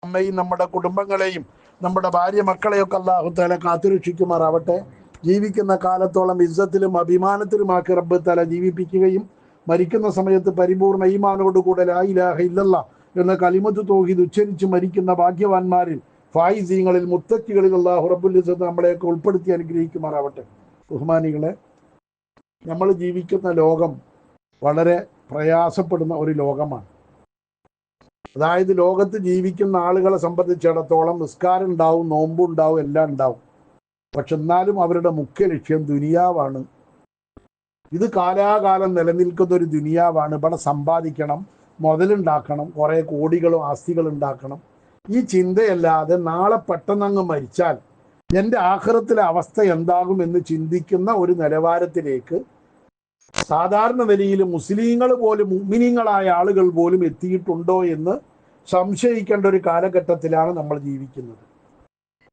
നമ്മയും നമ്മുടെ കുടുംബങ്ങളെയും നമ്മുടെ ഭാര്യ മക്കളെയൊക്കെ അല്ലാഹു തആല കാത്തുരക്ഷിക്കുമാറാവട്ടെ. ജീവിക്കുന്ന കാലത്തോളം ഇസ്സത്തിലും അഭിമാനത്തിലുമാക്കി റബ്ബ് തആല ജീവിപ്പിക്കുകയും മരിക്കുന്ന സമയത്ത് പരിപൂർണ്ണ ഈമാനോടുകൂടെ ലാ ഇലാഹ ഇല്ലല്ലാഹ് എന്ന കലിമത്ത് തൗഹീദ് ഉച്ചരിച്ച് മരിക്കുന്ന ഭാഗ്യവാന്മാരിൽ ഫായിസീങ്ങളിൽ മുത്തക്കികളിൽ അല്ലാഹു റബ്ബുൽ ഇസ്സത്ത് നമ്മളെയൊക്കെ ഉൾപ്പെടുത്തി അനുഗ്രഹിക്കുമാറാവട്ടെ. ബഹുമാനികളെ, നമ്മൾ ജീവിക്കുന്ന ലോകം വളരെ പ്രയാസപ്പെടുന്ന ഒരു ലോകമാണ്. അതായത് ലോകത്ത് ജീവിക്കുന്ന ആളുകളെ സംബന്ധിച്ചിടത്തോളം നിസ്കാരം ഉണ്ടാവും, നോമ്പുണ്ടാവും, എല്ലാം ഉണ്ടാവും. പക്ഷെ എന്നാലും അവരുടെ മുഖ്യ ലക്ഷ്യം ദുനിയാവാണ്. ഇത് കാലാകാലം നിലനിൽക്കുന്ന ഒരു ദുനിയാവാണ്. ഇവിടെ സമ്പാദിക്കണം, മുതലുണ്ടാക്കണം, കുറേ കോടികളും ആസ്തികളും ഉണ്ടാക്കണം. ഈ ചിന്തയല്ലാതെ നാളെ പെട്ടെന്നങ്ങ് മരിച്ചാൽ എൻ്റെ ആഖിറത്തിലെ അവസ്ഥ എന്താകും എന്ന് ചിന്തിക്കുന്ന ഒരു നിലവാരത്തിലേക്ക് സാധാരണ നിലയിൽ മുസ്ലിങ്ങൾ പോലും മുഅ്മിനീങ്ങളായ ആളുകൾ പോലും എത്തിയിട്ടുണ്ടോ എന്ന് സംശയിക്കേണ്ട ഒരു കാലഘട്ടത്തിലാണ് നമ്മൾ ജീവിക്കുന്നത്.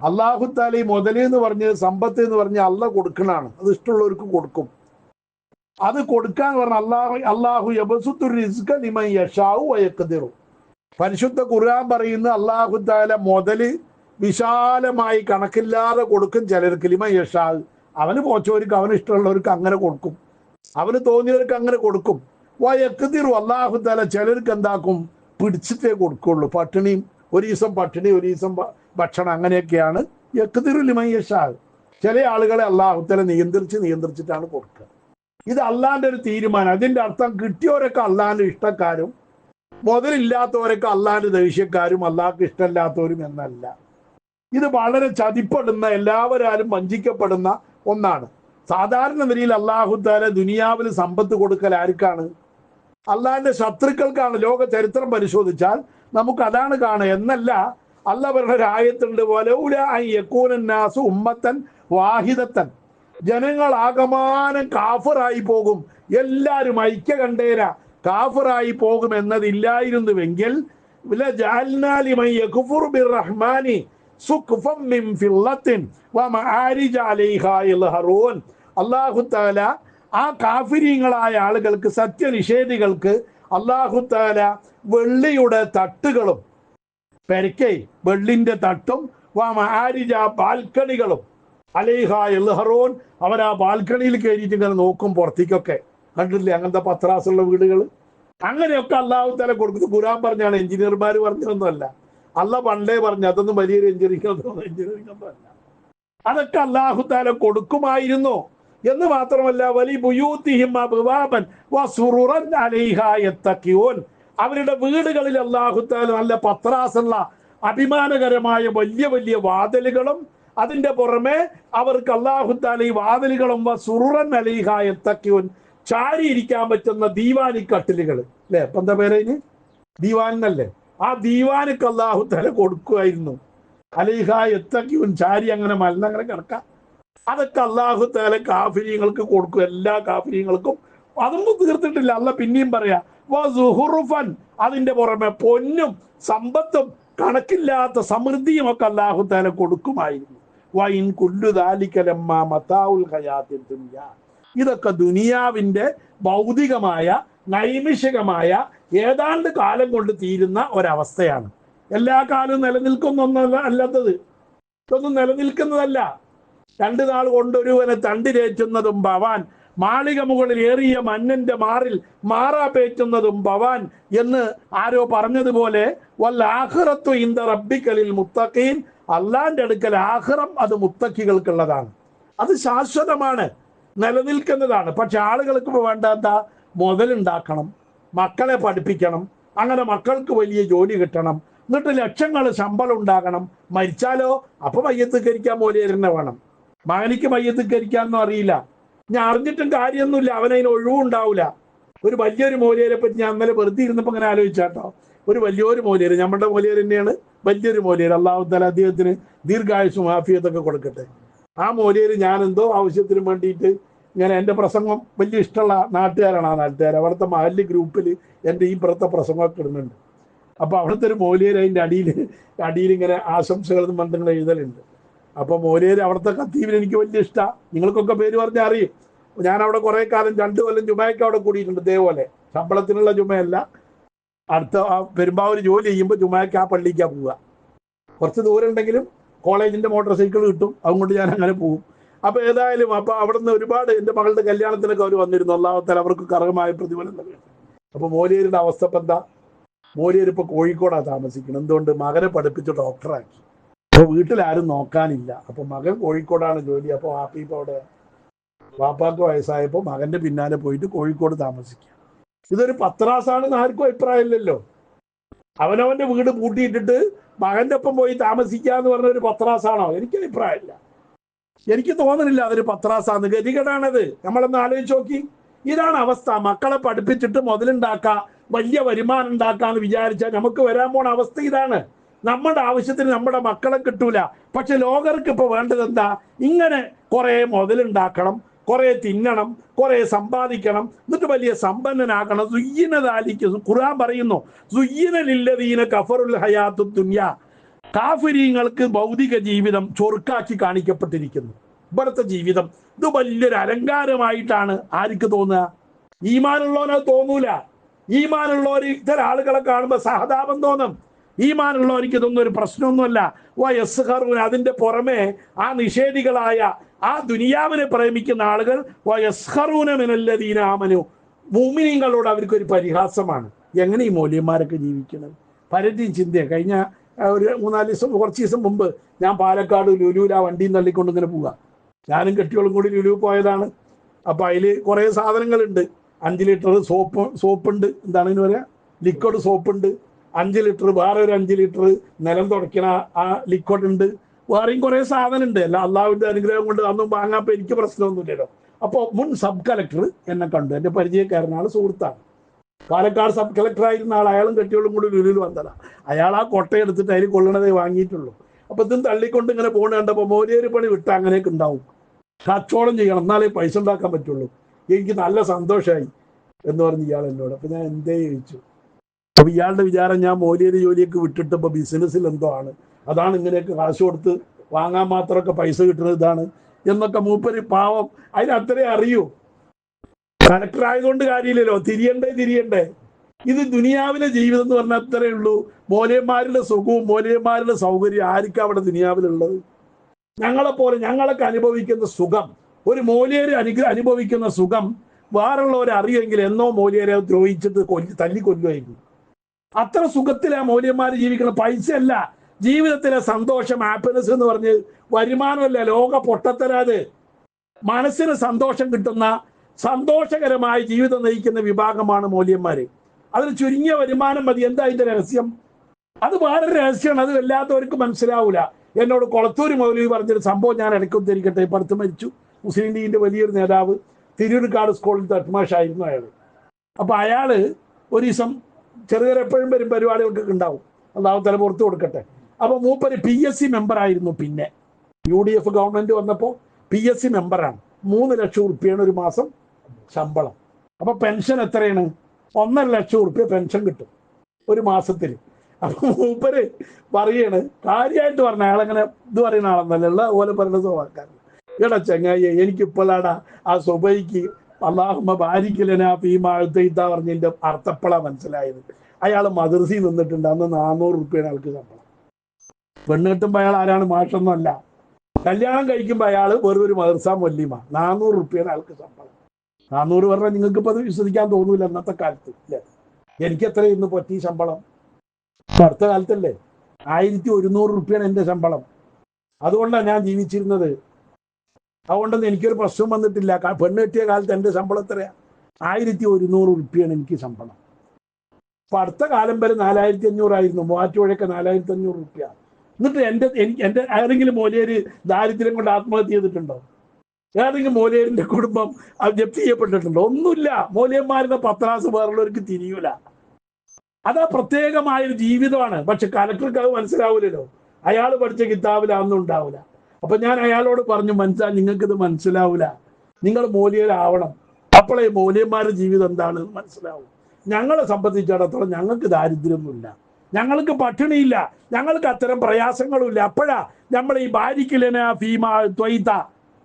അല്ലാഹു തആല ഈ മുതല് എന്ന് പറഞ്ഞ് സമ്പത്ത് എന്ന് പറഞ്ഞ് അള്ളാഹ് കൊടുക്കണാണ്. അത് ഇഷ്ടമുള്ളവർക്ക് കൊടുക്കും. അത് കൊടുക്കാൻ പറഞ്ഞ അല്ലാഹു യബ്സുത്തു റിസ്ക ലിമൻ യശാഉ വയഖ്ദിറു. പരിശുദ്ധ ഖുർആൻ പറയുന്ന അല്ലാഹു തആല മുതല് വിശാലമായി കണക്കില്ലാതെ കൊടുക്കും ചിലർക്ക്. ലിമൻ യശാഉ, അവന് പോച്ചവർക്ക് അവന് ഇഷ്ടമുള്ളവർക്ക് അങ്ങനെ കൊടുക്കും, അവന് തോന്നിയവർക്ക് അങ്ങനെ കൊടുക്കും. വയഖ്ദിറു, അല്ലാഹു തആല ചിലർക്ക് എന്താക്കും, പിടിച്ചിട്ടേ കൊടുക്കുള്ളൂ. പട്ടിണിയും ഒരു ദിവസം പട്ടിണി, ഒരു ദിവസം ഭക്ഷണം, അങ്ങനെയൊക്കെയാണ്. യഖ്ദിറു ലിമൻ യശാഉ. ചില ആളുകളെ അല്ലാഹു തആല നിയന്ത്രിച്ചിട്ടാണ് കൊടുക്കുക. ഇത് അള്ളാന്റെ ഒരു തീരുമാനം. അതിന്റെ അർത്ഥം കിട്ടിയവരൊക്കെ അള്ളാന്റെ ഇഷ്ടക്കാരും മുതലില്ലാത്തവരൊക്കെ അള്ളാന്റെ ദേഷ്യക്കാരും അള്ളാഹ്ക്ക് ഇഷ്ടമില്ലാത്തവരും എന്നല്ല. ഇത് വളരെ ചതിപ്പെടുന്ന, എല്ലാവരും വഞ്ചിക്കപ്പെടുന്ന ഒന്നാണ്. സാധാരണ നിലയിൽ അല്ലാഹു തആല ദുനിയാവിൽ സമ്പത്ത് കൊടുക്കൽ ആർക്കാണ്? അള്ളാഹിന്റെ ശത്രുക്കൾക്കാണ്. ലോക ചരിത്രം പരിശോധിച്ചാൽ നമുക്ക് അതാണ് കാണുക. എന്നല്ല, അല്ലാഹ് പറഞ്ഞ ഒരു ആയത്തുണ്ട്, വലൗലാ അൻ യകൂനന്നാസു ഉമ്മത്തൻ വാഹിദത്തൻ. ജനങ്ങൾ ആകമാനം കാഫിറായി പോകും, എല്ലാവരും ഐക്യകണ്ഠേന കാഫിറായി പോകും എന്നതില്ലായിരുന്നുവെങ്കിൽ ലജഅൽനാ ലിമൻ യക്ഫുറു ബിർറഹ്മാനി സുഖ്ഫൻ മിൻ ഫില്ലത്തിൻ വമആരിജ അലൈഹാ യൽഹറൂൻ. അല്ലാഹു തആല ആ കാഫിരീങ്ങളായ ആളുകൾക്ക്, സത്യനിഷേധികൾക്ക് അല്ലാഹു തആല വെള്ളിയുടെ തട്ടുകളും, പെരക്കൈ വെള്ളിന്റെ തട്ടും, വമആരിജ ബാൽക്കണികളും, അലൈഹാ യൽഹറൂൻ, അവർ ആ ബാൽക്കണിയിൽ കയറിയിട്ട് ഇങ്ങനെ നോക്കും പുറത്തേക്കൊക്കെ. കണ്ടില്ലേ അങ്ങനത്തെ പത്രാസുള്ള വീടുകൾ? അങ്ങനെയൊക്കെ അല്ലാഹു തആല കൊടുക്കുന്നത്. ഖുർആൻ പറഞ്ഞാണ്, എഞ്ചിനീയർമാർ പറഞ്ഞതൊന്നുമല്ല. അല്ലാഹ് പണ്ടേ പറഞ്ഞു, അതൊന്നും വലിയൊരു എഞ്ചിനീയറിംഗ് ഒന്നും അല്ല. അതൊക്കെ അല്ലാഹു തആല കൊടുക്കുമായിരുന്നു എന്ന് മാത്രമല്ല, വലി ബുയൂതിഹിം അബ്വാബൻ വസുറുറൻ അലൈഹാ യത്തഖിയൂൻ. അവരുടെ വീടുകളിൽ അല്ലാഹു തആല നല്ല പത്രാസുള്ള അഭിമാനകരമായ വലിയ വലിയ വാതിലുകളും, അതിന്റെ പുറമെ അവർക്ക് അല്ലാഹു തആല ഈ വാതിലുകളും വസുറുറൻ അലൈഹാ യത്തഖിയൂൻ, ചാരിയിരിക്കാൻ പറ്റുന്ന ദീവാനി കട്ടിലുകൾ, അല്ലെ? ഇപ്പൊ എന്താ പേര്? ദീവാൻ എന്നല്ലേ? ആ ദീവാനൊക്കെ അല്ലാഹു തആല കൊടുക്കുമായിരുന്നു. അലൈഹാ യത്തഖിയൂൻ, ചാരി അങ്ങനെ മലന്നങ്ങനെ കിടക്കാം. അതൊക്കെ അല്ലാഹു തആല കാഫിരീങ്ങൾക്ക് കൊടുക്കും, എല്ലാ കാഫിരീങ്ങൾക്കും. അതൊന്നും തീർത്തിട്ടില്ല. അല്ലാഹ് പിന്നെയും പറയാ, വസുഹുറുഫൻ, അതിന്റെ പുറമെ പൊന്നും സമ്പത്തും കണക്കില്ലാത്ത സമൃദ്ധിയും ഒക്കെ അല്ലാഹു തആല കൊടുക്കുമായിരുന്നു. വഇൻ കുല്ലു ദാലിക ലമ്മാ മതാഉൽ ഹയാത്തിദ് ദുനിയ. ഇതൊക്കെ ദുനിയാവിന്റെ ഭൗതികമായ നൈമിഷികമായ ഏതാണ്ട് കാലം കൊണ്ട് തീരുന്ന ഒരവസ്ഥയാണ്. എല്ലാ കാലവും നിലനിൽക്കുന്നൊന്നല്ല, അല്ലാത്തത് ഇതൊന്നും നിലനിൽക്കുന്നതല്ല. 2 നാൾ കൊണ്ടൊരുവനെ തണ്ടിലേറ്റുന്നതും ഭവാൻ, മാളിക മുകളിൽ ഏറിയ മന്നന്റെ മാറിൽ മാറാപ്പേറ്റുന്നതും ഭവാൻ എന്ന് ആരോ പറഞ്ഞതുപോലെ, വൽ ആഖിറത്തു ഇൻദ റബ്ബിക്കലിൽ മുത്തഖീൻ, അള്ളാന്റെ അടുക്കൽ ആഖിറം അത് മുത്തഖികൾക്കുള്ളതാണ്. അത് ശാശ്വതമാണ്, നിലനിൽക്കുന്നതാണ്. പക്ഷെ ആളുകൾക്ക് വേണ്ടാത്ത മുതലുണ്ടാക്കണം, മക്കളെ പഠിപ്പിക്കണം, അങ്ങനെ മക്കൾക്ക് വലിയ ജോലി കിട്ടണം, എന്നിട്ട് ലക്ഷങ്ങൾ ശമ്പളം ഉണ്ടാകണം. മരിച്ചാലോ അപ്പൊ മയ്യത്തിക്കരിക്കാൻ മൂല്യന്നെ വേണം. മകനിക്ക് മയ്യത്തിക്കരിക്കാനൊന്നും അറിയില്ല, ഞാൻ അറിഞ്ഞിട്ടും കാര്യമൊന്നുമില്ല, അവനതിന് ഒഴിവുണ്ടാവില്ല. ഒരു വലിയൊരു മൂല്യരെ പറ്റി ഞാൻ ഇന്നലെ വെറുതെ ഇരുന്നപ്പോൾ ഇങ്ങനെ ആലോചിച്ചാട്ടോ. ഒരു വലിയൊരു മൂല്യര്, നമ്മുടെ മൂല്യർ തന്നെയാണ് വലിയൊരു മൂല്യർ. അല്ലാഹു തആല അദ്ദേഹത്തിന് ദീർഘായുസ്സും ആഫിയത്തൊക്കെ കൊടുക്കട്ടെ. ആ മൂല്യര് ഞാൻ എന്തോ ആവശ്യത്തിന് വേണ്ടിയിട്ട് ഇങ്ങനെ, എൻ്റെ പ്രസംഗം വലിയ ഇഷ്ടമുള്ള നാട്ടുകാരാണ്. ആ നാട്ടുകാർ അവിടുത്തെ മഹല്ല് ഗ്രൂപ്പിൽ എൻ്റെ ഈ പുറത്തെ പ്രസംഗമൊക്കെ ഇടുന്നുണ്ട്. അപ്പോൾ അവിടുത്തെ ഒരു മൂല്യർ അതിൻ്റെ അടിയിൽ ഇങ്ങനെ ആശംസകളും മന്ത്രങ്ങൾ എഴുതലുണ്ട്. അപ്പോൾ മൂല്യർ അവിടുത്തെ ഖത്തീബിന് എനിക്ക് വലിയ ഇഷ്ടമാണ്. നിങ്ങൾക്കൊക്കെ പേര് പറഞ്ഞാൽ അറിയും. ഞാൻ അവിടെ കുറേ കാലം 2 കൊല്ലം ജുമയ്ക്ക് അവിടെ കൂടിയിട്ടുണ്ട്. ഇതേപോലെ ശമ്പളത്തിനുള്ള ജുമയല്ല, അടുത്ത പെരുമ്പാവൂർ ജോലി ചെയ്യുമ്പോൾ ജുമയ്ക്ക് ആ പള്ളിക്കാണ് പോവുക. കുറച്ച് ദൂരം ഉണ്ടെങ്കിലും കോളേജിൻ്റെ മോട്ടോർ സൈക്കിൾ കിട്ടും, അതുകൊണ്ട് ഞാൻ അങ്ങനെ പോകും. അപ്പോൾ ഏതായാലും അപ്പോൾ അവിടെ നിന്ന് ഒരുപാട് എൻ്റെ മകളുടെ കല്യാണത്തിനൊക്കെ അവർ വന്നിരുന്നു. അല്ലാഹുത്താല അവർക്ക് കർഹമായ പ്രതിഫലം നൽകി. അപ്പോൾ മോലിയരുടെ അവസ്ഥ ഇപ്പം എന്താ? മോലിയർ ഇപ്പോൾ കോഴിക്കോടാണ് താമസിക്കുന്നത്. എന്തുകൊണ്ട്? മകനെ പഠിപ്പിച്ച് ഡോക്ടറാക്കി. അപ്പോൾ വീട്ടിലാരും നോക്കാനില്ല. അപ്പോൾ മകൻ കോഴിക്കോടാണ് ജോലി. അപ്പോൾ വാപ്പി ഇപ്പോൾ അവിടെ, വാപ്പാക്ക് വയസ്സായപ്പോൾ മകൻ്റെ പിന്നാലെ പോയിട്ട് കോഴിക്കോട് താമസിക്കുക. ഇതൊരു പത്രാസാണെന്ന് ആർക്കും അഭിപ്രായമില്ലല്ലോ. അവനവൻ്റെ വീട് പൂട്ടിയിട്ടിട്ട് മകൻ്റെ ഒപ്പം പോയി താമസിക്കുക എന്ന് പറഞ്ഞ ഒരു പത്രാസാണോ? എനിക്ക് അഭിപ്രായമില്ല. എനിക്ക് തോന്നുന്നില്ല അതൊരു പത്രാസാന്ന്. ഗതികേടാണത്. നമ്മളൊന്ന് ആലോചിച്ച് നോക്കി. ഇതാണ് അവസ്ഥ. മക്കളെ പഠിപ്പിച്ചിട്ട് മുതലുണ്ടാക്കാം, വലിയ വരുമാനം ഉണ്ടാക്കാന്ന് വിചാരിച്ചാൽ നമുക്ക് വരാൻ പോണ അവസ്ഥ ഇതാണ്. നമ്മുടെ ആവശ്യത്തിന് നമ്മുടെ മക്കളെ കിട്ടൂല. പക്ഷെ ലോകർക്ക് ഇപ്പൊ വേണ്ടത് എന്താ? ഇങ്ങനെ കുറെ മുതലുണ്ടാക്കണം, കുറെ തിന്നണം, കുറെ സമ്പാദിക്കണം, എന്നിട്ട് വലിയ സമ്പന്നനാക്കണം. സുയ്യിനദാലിക്ക് ഖുർആൻ പറയുന്നു, സുയ്യിനലില്ലദീന കഫറുൽ ഹയാത്തു ദുനിയ, കാഫിരീങ്ങൾക്ക് ഭൗതിക ജീവിതം ചൊറുക്കാക്കി കാണിക്കപ്പെട്ടിരിക്കുന്നു. ഇവിടുത്തെ ജീവിതം ഇത് വലിയൊരു അലങ്കാരമായിട്ടാണ് ആർക്ക് തോന്നുക? ഈമാനുള്ളവനത് തോന്നൂല. ഈമാനുള്ളവർ ഇത്തരം ആളുകളെ കാണുമ്പോൾ സഹതാപം തോന്നും. ഈമാനുള്ളവർക്ക് ഇതൊന്നും ഒരു പ്രശ്നമൊന്നുമല്ല. വയസ്ഹറൂൻ, അതിന്റെ പുറമെ ആ നിഷേധികളായ ആ ദുനിയാവിനെ പ്രേമിക്കുന്ന ആളുകൾ വയസ്ഹറൂന മിനല്ലദീന ആമനു, മുഅ്മിനീങ്ങളോട് അവർക്കൊരു പരിഹാസമാണ്. എങ്ങനെ ഈ മൗലവിമാരൊക്കെ ജീവിക്കുന്നത്? പലരുടെയും ചിന്തയാണ്. കഴിഞ്ഞ ഒരു 3-4 ദിവസം, കുറച്ച് ദിവസം മുമ്പ് ഞാൻ പാലക്കാട് ലുലുവിൽ ആ വണ്ടിയും തള്ളിക്കൊണ്ട് ഇങ്ങനെ പോവുക. ഞാനും കെട്ടിയോളും കൂടി ലുലു പോയതാണ്. അപ്പോൾ അതിൽ കുറേ സാധനങ്ങളുണ്ട്. 5 ലിറ്റർ സോപ്പുണ്ട്, എന്താണ് ഇതിന് പറയുക, ലിക്വിഡ് സോപ്പുണ്ട്. 5 ലിറ്റർ, വേറെ ഒരു 5 ലിറ്റർ നിലം തുടയ്ക്കണ ആ ലിക്വിഡ് ഉണ്ട്. വേറെയും കുറേ സാധനം ഉണ്ട്. അല്ല, അള്ളാഹുവിൻ്റെ അനുഗ്രഹം കൊണ്ട് അതൊന്നും വാങ്ങാപ്പോൾ എനിക്ക് പ്രശ്നമൊന്നുമില്ലല്ലോ. അപ്പോൾ മുൻ സബ് കളക്ടർ എന്നെ കണ്ടു. എൻ്റെ പരിചയക്കാരനാണ്, സുഹൃത്താണ്. പാലക്കാട് സബ് കളക്ടറായിരുന്ന ആൾ, അയാളും കെട്ടിയോളും കൂടി ലുലുവിൽ വന്നതാണ്. അയാൾ ആ കൊട്ടയെടുത്തിട്ട് അതിൽ കൊള്ളണതേ വാങ്ങിയിട്ടുള്ളൂ. അപ്പോൾ ഇതും തള്ളിക്കൊണ്ട് ഇങ്ങനെ പോകണ കണ്ടപ്പോൾ മോലിയേര് പണി വിട്ട അങ്ങനെയൊക്കെ ഉണ്ടാവും. കച്ചവടം ചെയ്യണം, എന്നാലേ പൈസ ഉണ്ടാക്കാൻ പറ്റുള്ളൂ. എനിക്ക് നല്ല സന്തോഷമായി എന്ന് പറഞ്ഞ് ഇയാൾ എന്നോട്. അപ്പോൾ ഞാൻ എന്തേ ചോദിച്ചു. അപ്പോൾ ഇയാളുടെ വിചാരം ഞാൻ മോലിയേര് ജോലിയൊക്കെ വിട്ടിട്ട് ഇപ്പോൾ ബിസിനസ്സിൽ എന്തോ ആണ്, അതാണ് ഇങ്ങനെയൊക്കെ കാശ് കൊടുത്ത് വാങ്ങാൻ മാത്രമൊക്കെ പൈസ കിട്ടുന്നത് ഇതാണ് എന്നൊക്കെ. മൂപ്പര് പാവം അതിന് അത്രേ അറിയൂ. കളക്ടർ ആയതുകൊണ്ട് കാര്യമില്ലല്ലോ, തിരിയണ്ടേ. ഇത് ദുനിയാവിലെ ജീവിതം എന്ന് പറഞ്ഞാൽ അത്രേ ഉള്ളൂ. മോലിയന്മാരുടെ സുഖവും മോലിയന്മാരുടെ സൗകര്യം ആർക്കും അവിടെ ദുനിയാവിലുള്ളത്? ഞങ്ങളെപ്പോലെ ഞങ്ങളൊക്കെ അനുഭവിക്കുന്ന സുഖം, ഒരു മോലിയര് അനുഭവിക്കുന്ന സുഖം വേറുള്ളവരെ അറിയുമെങ്കിൽ എന്നോ മോലിയരെ ദ്രോഹിച്ചിട്ട് തല്ലിക്കൊല്ലുമായിരുന്നു. അത്ര സുഖത്തിലാ മോലിയന്മാർ ജീവിക്കണം. പൈസയല്ല ജീവിതത്തിലെ സന്തോഷം, ഹാപ്പിനെസ് എന്ന് പറഞ്ഞ് വരുമാനമല്ല, ലോക പൊട്ടത്തരാത്. മനസ്സിന് സന്തോഷം കിട്ടുന്ന, സന്തോഷകരമായ ജീവിതം നയിക്കുന്ന വിഭാഗമാണ് മോലിയന്മാര്. അതിന് ചുരുങ്ങിയ വരുമാനം മതി. എന്താ അതിന്റെ രഹസ്യം? അത് വേറെ രഹസ്യമാണ്. അത് എല്ലാത്തവർക്ക് മനസ്സിലാവൂല. എന്നോട് കൊളത്തൂർ മൗലവി പറഞ്ഞൊരു സംഭവം ഞാൻ ഇടയ്ക്ക് ഉദ്ധരിക്കട്ടെ. ഇപ്പം അടുത്ത് മരിച്ചു. മുസ്ലിം ലീഗിന്റെ വലിയൊരു നേതാവ്, തിരൂർക്കാട് സ്കൂളിൽ തട്ട്മാഷായിരുന്നു അയാൾ. അപ്പോൾ അയാൾ ഒരു ദിവസം ചെറിയ എപ്പോഴും വരും പരിപാടികൾക്കൊക്കെ ഉണ്ടാവും, അല്ലാഹു തആല പുറത്തു കൊടുക്കട്ടെ. അപ്പോൾ മൂപ്പര് PSC മെമ്പറായിരുന്നു. പിന്നെ UDF ഗവൺമെന്റ് വന്നപ്പോൾ PSC മെമ്പറാണ്. 3 ലക്ഷം ഉറുപ്പിയാണ് ഒരു മാസം ശമ്പളം. അപ്പോൾ പെൻഷൻ എത്രയാണ്? 1.5 ലക്ഷം ഉറുപ്പിക പെൻഷൻ കിട്ടും ഒരു മാസത്തിൽ. അപ്പോൾ മൂപ്പര് പറയാണ്, കാര്യമായിട്ട് പറഞ്ഞ അയാളങ്ങനെ ഇത് പറയുന്ന ആളെന്നല്ല, അതുപോലെ പറയുന്ന സ്വഭാവക്കാരൻ. എടാ ചങ്ങായി, എനിക്കിപ്പോഴാണ് ആ സുബൈക്ക് അല്ലാഹുമ്മ ബാരിക് ലനാ ഫീമാ അഅ്തൈത പറഞ്ഞതിൻ്റെ അർത്ഥപ്പളാ മനസ്സിലായത്. അയാൾ മദ്രസയിൽ നിന്നിട്ടുണ്ട്. അന്ന് 400 ഉറുപ്പിയാണ് അയാൾക്ക് ശമ്പളം. പെണ്ണ് കിട്ടുമ്പോൾ അയാൾ ആരാണ്? മാഷൊന്നും അല്ല. കല്യാണം കഴിക്കുമ്പോൾ അയാൾ വെറും ഒരു മദ്രസ മൊല്ലിമ. 400 ഉറുപ്പിയാണ് അയാൾക്ക് ശമ്പളം. 400 പറഞ്ഞാൽ നിങ്ങൾക്ക് ഇപ്പോൾ അത് വിശ്വസിക്കാൻ തോന്നൂല അന്നത്തെ കാലത്ത്, അല്ലേ? എനിക്ക് എത്രയായിരുന്നു പറ്റി ശമ്പളം? അടുത്ത കാലത്തല്ലേ 1100 ഉറുപ്പിയാണ് എൻ്റെ ശമ്പളം. അതുകൊണ്ടാണ് ഞാൻ ജീവിച്ചിരുന്നത്. അതുകൊണ്ടൊന്നും എനിക്കൊരു പ്രശ്നം വന്നിട്ടില്ല. പെണ്ണ് കെട്ടിയ കാലത്ത് എൻ്റെ ശമ്പളം എത്രയാ? 1100 ഉറുപ്പിയാണ് എനിക്ക് ശമ്പളം. അപ്പൊ അടുത്ത കാലം വരെ 4500 ആയിരുന്നു. മൂവാറ്റുപുഴയൊക്കെ 4500 ഉറുപ്പിയ. എന്നിട്ട് എൻ്റെ ഏതെങ്കിലും മോലിയേര് ദാരിദ്ര്യം കൊണ്ട് ആത്മഹത്യ ചെയ്തിട്ടുണ്ടോ? ഏതെങ്കിലും മോലിയേരിന്റെ കുടുംബം ജപ്തി ചെയ്യപ്പെട്ടിട്ടുണ്ടോ? ഒന്നുമില്ല. മോലിയന്മാരുടെ പത്രാസ് വേറുള്ളവർക്ക് തിരിയൂല. അതാ പ്രത്യേകമായൊരു ജീവിതമാണ്. പക്ഷെ കലക്ടർക്ക് അത് മനസ്സിലാവില്ലല്ലോ. അയാൾ പഠിച്ച കിതാബിൽ അതൊന്നും ഉണ്ടാവില്ല. അപ്പൊ ഞാൻ അയാളോട് പറഞ്ഞു, നിങ്ങൾക്കിത് മനസ്സിലാവില്ല, നിങ്ങൾ മോലിയരാവണം, അപ്പോഴേ മോലിയന്മാരുടെ ജീവിതം എന്താണെന്ന് മനസ്സിലാവും. ഞങ്ങളെ സംബന്ധിച്ചിടത്തോളം ഞങ്ങൾക്ക് ദാരിദ്ര്യമൊന്നുമില്ല, ഞങ്ങൾക്ക് പട്ടിണിയില്ല, ഞങ്ങൾക്ക് അത്തരം പ്രയാസങ്ങളുമില്ല. അപ്പോഴാ നമ്മൾ ഈ ബാരിക്കിലന ഫീമാ ത്വയ്ത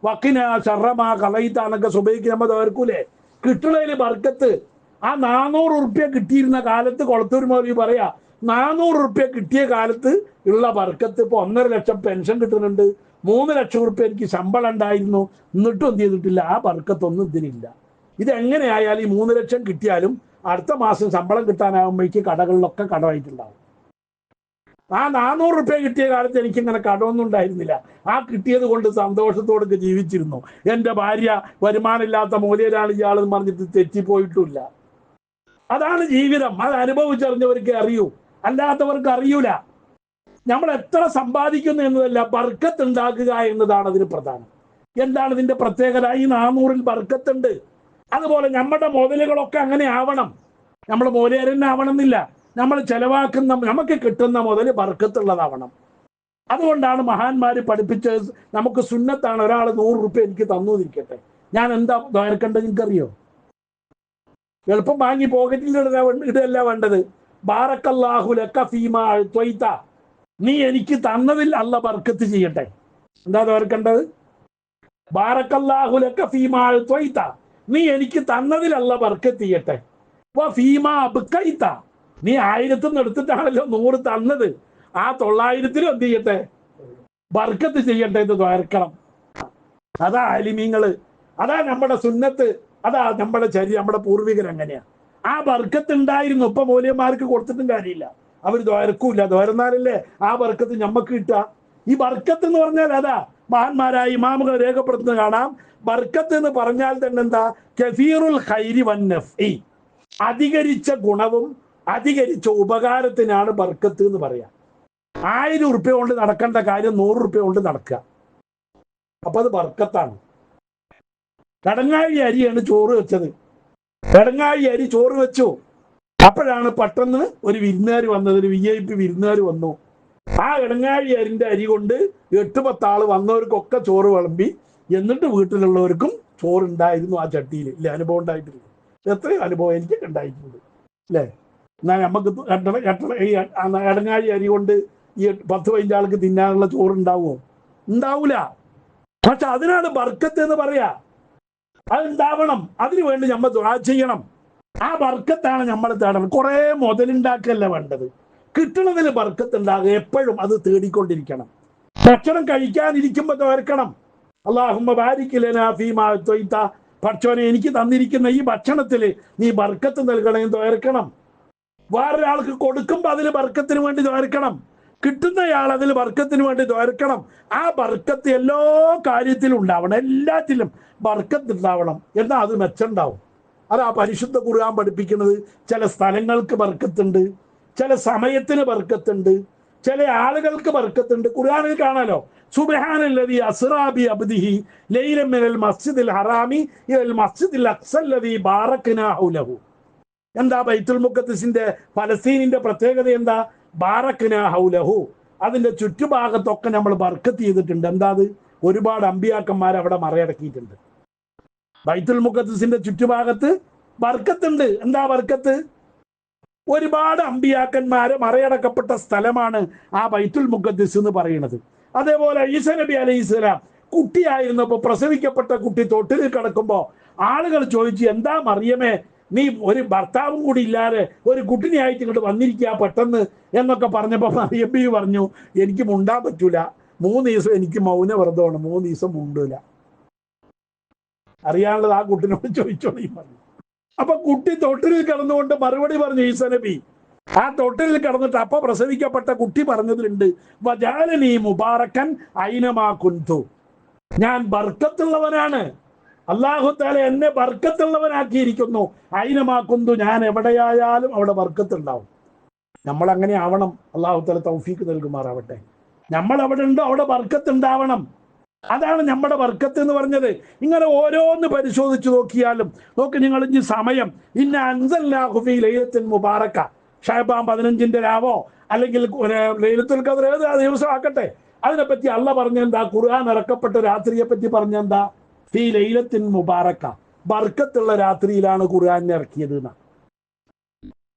വക്കിന ഷറമാ കളയിത്ത എന്നൊക്കെ സുബൈക്ക് നമ്മൾ തകർക്കൂലേ? കിട്ടുന്നതിൽ ബർക്കത്ത്. ആ 400 ഉറുപ്പ്യ കിട്ടിയിരുന്ന കാലത്ത് കൊളത്തൂർ മൗലവി പറയാ, 400 കിട്ടിയ കാലത്ത് ഉള്ള ബർക്കത്ത് ഇപ്പോൾ 1.5 ലക്ഷം പെൻഷൻ കിട്ടുന്നുണ്ട്, 3 ലക്ഷം എനിക്ക് ശമ്പളം ഉണ്ടായിരുന്നു, എന്നിട്ടും എന്ത് ചെയ്തിട്ടില്ല, ആ ബർക്കത്തൊന്നും ഇതിനില്ല. ഇതെങ്ങനെയായാലും ഈ 3 ലക്ഷം കിട്ടിയാലും അടുത്ത മാസം ശമ്പളം കിട്ടാനാകുമ്പോഴേക്ക് കടകളിലൊക്കെ കടമായിട്ടുണ്ടാവും. ആ 400 കിട്ടിയ കാലത്ത് എനിക്കിങ്ങനെ കടമൊന്നും ഉണ്ടായിരുന്നില്ല. ആ കിട്ടിയത് കൊണ്ട് സന്തോഷത്തോടൊക്കെ ജീവിച്ചിരുന്നു. എൻ്റെ ഭാര്യ വരുമാനമില്ലാത്ത മൂല്യരാണ് ഇയാളെന്ന് പറഞ്ഞിട്ട് തെറ്റിപ്പോയിട്ടില്ല. അതാണ് ജീവിതം. അത് അനുഭവിച്ചറിഞ്ഞവർക്ക് അറിയൂ, അല്ലാത്തവർക്ക് അറിയൂല. നമ്മൾ എത്ര സമ്പാദിക്കുന്നു എന്നതല്ല, ബർക്കത്ത് ഉണ്ടാക്കുക എന്നതാണ് അതിന് പ്രധാനം. എന്താണ് ഇതിന്റെ പ്രത്യേകത? ഈ 400 ബർക്കത്തുണ്ട്. അതുപോലെ നമ്മുടെ മുതലുകളൊക്കെ അങ്ങനെ ആവണം. നമ്മൾ മൂല്യരന്നെ ആവണം എന്നില്ല. നമ്മൾ ചെലവാക്കുന്ന, നമുക്ക് കിട്ടുന്ന മുതൽ ബർക്കത്തുള്ളതാവണം. അതുകൊണ്ടാണ് മഹാന്മാര് പഠിപ്പിച്ചത്. നമുക്ക് സുന്നത്താണ്, ഒരാൾ 100 എനിക്ക് തന്നു ഇരിക്കട്ടെ, ഞാൻ എന്താ ദ്വാരക്കേണ്ടത് നിങ്ങൾക്കറിയോ? എളുപ്പം വാങ്ങി പോക്കറ്റിൽ ഇടല്ല വേണ്ടത്. ബാറക്കല്ലാഹു ലക ഫീമാ അഅ്തൈത, നീ എനിക്ക് തന്നതിൽ അല്ല ബർക്കത്ത് ചെയ്യട്ടെ. എന്താ ദ്വാരക്കേണ്ടത്? ബാറക്കല്ലാഹു ലക ഫീമാ അഅ്തൈത, നീ എനിക്ക് തന്നതിൽ അല്ല ബർക്കത്ത് ചെയ്യട്ടെ. വ ഫീമാ അബ്ഖൈത, നീ 1000 എടുത്തിട്ടാണല്ലോ 100 തന്നത്, ആ 900 എന്ത് ചെയ്യട്ടെ, ബർക്കത്ത് ചെയ്യട്ടെ എന്ന് ദ്വാരക്കണം. അതാ ആലിമീങ്ങള്, അതാ നമ്മുടെ സുന്നത്ത്, അതാ നമ്മുടെ ചരി, നമ്മുടെ പൂർവികർ അങ്ങനെയാ. ആ ബർക്കത്ത് ഉണ്ടായിരുന്നു. ഇപ്പൊ മൂല്യന്മാർക്ക് കൊടുത്തിട്ടും കാര്യമില്ല, അവർ ദ്വാരക്കൂല. ദ്വാരന്നാലല്ലേ ആ ബർക്കത്ത് ഞമ്മക്ക് കിട്ടുക. ഈ ബർക്കത്ത് എന്ന് പറഞ്ഞാൽ അതാ മഹാന്മാരായ ഇമാമുകൾ രേഖപ്പെടുത്തുന്നത് കാണാം. ബർക്കത്ത് എന്ന് പറഞ്ഞാൽ തന്നെ എന്താ? കസീറുൽ ഖൈരി വന്നഫ്ഇ, അധികരിച്ച ഗുണവും അധികരിച്ച ഉപകാരത്തിനാണ് ബർക്കത്ത് എന്ന് പറയാം. 1000 കൊണ്ട് നടക്കേണ്ട കാര്യം 100 കൊണ്ട് നടക്കുക, അപ്പൊ അത് ബർക്കത്താണ്. കടങ്ങാഴി അരിയാണ് ചോറ് വെച്ചത്. കടങ്ങാഴി അരി ചോറ് വെച്ചു. അപ്പോഴാണ് പെട്ടെന്ന് ഒരു വിരുന്നുകാർ വന്നത്, ഒരു VIP വിരുന്നുകാർ വന്നു. ആ കടങ്ങാഴി അരിന്റെ അരി കൊണ്ട് 8-10 ആള് വന്നവർക്കൊക്കെ ചോറ് വിളമ്പി. എന്നിട്ട് വീട്ടിലുള്ളവർക്കും ചോറുണ്ടായിരുന്നു ആ ചട്ടിയിൽ. ഇല്ല, അനുഭവം ഉണ്ടായിട്ടില്ല? എത്രയോ അനുഭവം എനിക്കൊക്കെ ഉണ്ടായിട്ടുണ്ട് അല്ലേ. എന്നാൽ നമുക്ക് കടങ്ങാഴി അരി കൊണ്ട് ഈ 10-15 ആൾക്ക് തിന്നാനുള്ള ചോറ് ഉണ്ടാവുമോ? ഉണ്ടാവൂല. പക്ഷെ അതിനാണ് ബർക്കത്ത് എന്ന് പറയാ. അതുണ്ടാവണം. അതിനു വേണ്ടി നമ്മൾ ദുആ ചെയ്യണം. ആ ബർക്കത്താണ് നമ്മൾ തേടണം. കുറെ മുതലുണ്ടാക്കല്ല വേണ്ടത്, കിട്ടണതിൽ ബർക്കത്ത് ഉണ്ടാകുക. എപ്പോഴും അത് തേടിക്കൊണ്ടിരിക്കണം. ഭക്ഷണം കഴിക്കാനിരിക്കുമ്പോൾ തോർക്കണം, അല്ലാഹുമ്മ ബാരിക് ലനാ ഫീമാ അഅ്തൈത, പടച്ചോനെ എനിക്ക് തന്നിരിക്കുന്ന ഈ ഭക്ഷണത്തിൽ നീ ബർക്കത്ത് നൽകണേ തോർക്കണം. വേറൊരാൾക്ക് കൊടുക്കുമ്പോൾ അതിൽ ബർക്കത്തിന് വേണ്ടി തോർക്കണം. കിട്ടുന്നയാൾ അതിൽ ബർക്കത്തിന് വേണ്ടി തോർക്കണം. ആ ബർക്കത്ത് എല്ലാ കാര്യത്തിലും ഉണ്ടാവണം, എല്ലാത്തിലും ബർക്കത്ത് ഉണ്ടാവണം. എന്നാൽ അത് മെച്ചുണ്ടാവും. അതാ പരിശുദ്ധ ഖുർആൻ പഠിപ്പിക്കുന്നത്. ചില സ്ഥലങ്ങൾക്ക് ബർക്കത്തുണ്ട്, ചില സമയത്തിന് ബർക്കത്തുണ്ട്, ചില ആളുകൾക്ക് ബർക്കത്തുണ്ട്. ഖുർആനിൽ കാണാലോ, സുബ്ഹാനല്ലദീ അസ്റാ ബി അബ്ദിഹി ലൈലൻ മിനൽ മസ്ജിദിൽ ഹറാമി ഇലൽ മസ്ജിദിൽ അഖ്സല്ലദീ ബാറക്നാ ഹൗലഹു. എന്താ ബൈത്തുൽ മുഖദ്ദിസിന്റെ, ഫലസ്തീനിന്റെ പ്രത്യേകത എന്താ? ബാറക്നാ ഹൗലഹു, അതിന്റെ ചുറ്റുഭാഗത്തൊക്കെ നമ്മൾ ബർക്കത്ത് ചെയ്തിട്ടുണ്ട്. എന്താ അത്? ഒരുപാട് അമ്പിയാക്കന്മാർ അവിടെ മറയടക്കിയിട്ടുണ്ട്. ബൈത്തുൽ മുഖദ്ദിസിന്റെ ചുറ്റുഭാഗത്ത് ബർക്കത്തുണ്ട്. എന്താ ബർക്കത്ത്? ഒരുപാട് അമ്പിയാക്കന്മാരെ മറയടക്കപ്പെട്ട സ്ഥലമാണ് ആ ബൈത്തുൽ മുഖദ്ദിസ് എന്ന് പറയുന്നത്. അതേപോലെ ഈസാ നബി അലൈഹിസ്സലാം കുട്ടിയായിരുന്നപ്പോൾ, പ്രസവിക്കപ്പെട്ട കുട്ടി തൊട്ടിൽ കിടക്കുമ്പോ ആളുകൾ ചോദിച്ചു, എന്താ മറിയമേ നീ ഒരു ഭർത്താവും കൂടി ഇല്ലാതെ ഒരു കുട്ടിനെയായിട്ട് ഇങ്ങോട്ട് വന്നിരിക്കുക പെട്ടെന്ന് എന്നൊക്കെ പറഞ്ഞപ്പോ മറിയം ബീവി പറഞ്ഞു, എനിക്ക് മുണ്ടാൻ പറ്റൂല, 3 ദിവസം എനിക്ക് മൗനവ്രതമാണ്, 3 ദിവസം മുണ്ടൂല. അറിയാനുള്ളത് ആ കുട്ടിനോട് ചോദിച്ചോളീ പറഞ്ഞു. അപ്പൊ കുട്ടി തൊട്ടിലിൽ കിടന്നുകൊണ്ട് മറുപടി പറഞ്ഞു ഈസാ നബി. ആ തൊട്ടിലിൽ കിടന്നിട്ട് അപ്പൊ പ്രസവിക്കപ്പെട്ട കുട്ടി പറഞ്ഞതിലുണ്ട്, വജഅലനീ മുബാറക്കൻ ഐനമാ കുന്തു, ഞാൻ ബർക്കത്തുള്ളവനാണ്, അല്ലാഹു തആല എന്നെ ബർക്കത്തുള്ളവനാക്കിയിരിക്കുന്നു. ഐനമാ കുന്തു, ഞാൻ എവിടെയായാലും അവിടെ ബർക്കത്തുണ്ടാവും. നമ്മൾ അങ്ങനെ ആവണം. അല്ലാഹു തആല തൗഫീക്ക് നൽകുമാറാവട്ടെ. നമ്മൾ എവിടെ ഉണ്ടോ അവിടെ ബർക്കത്ത് ഉണ്ടാവണം. അതാണ് നമ്മുടെ ബർക്കത്ത് എന്ന് പറഞ്ഞത്. ഇങ്ങനെ ഓരോന്ന് പരിശോധിച്ച് നോക്കിയാലും നോക്ക് നിങ്ങൾ, ഇനി സമയം ഇന്ന അൻസൽനാഹു ഫീ ലൈലത്തിൻ മുബാറക, ശഅബാൻ 15ന്റെ രാവോ അല്ലെങ്കിൽ ലൈലത്തുൽ ഖദ്ർ ഏത് ദിവസം ആക്കട്ടെ, അതിനെപ്പറ്റി അള്ളാഹ് പറഞ്ഞെന്താ? ഖുർആൻ ഇറക്കപ്പെട്ട രാത്രിയെ പറ്റി പറഞ്ഞെന്താ? ഫീ ലൈലത്തിൻ മുബാറക, ബർക്കത്തുള്ള രാത്രിയിലാണ് ഖുർആൻ ഇറക്കിയത് എന്നാ.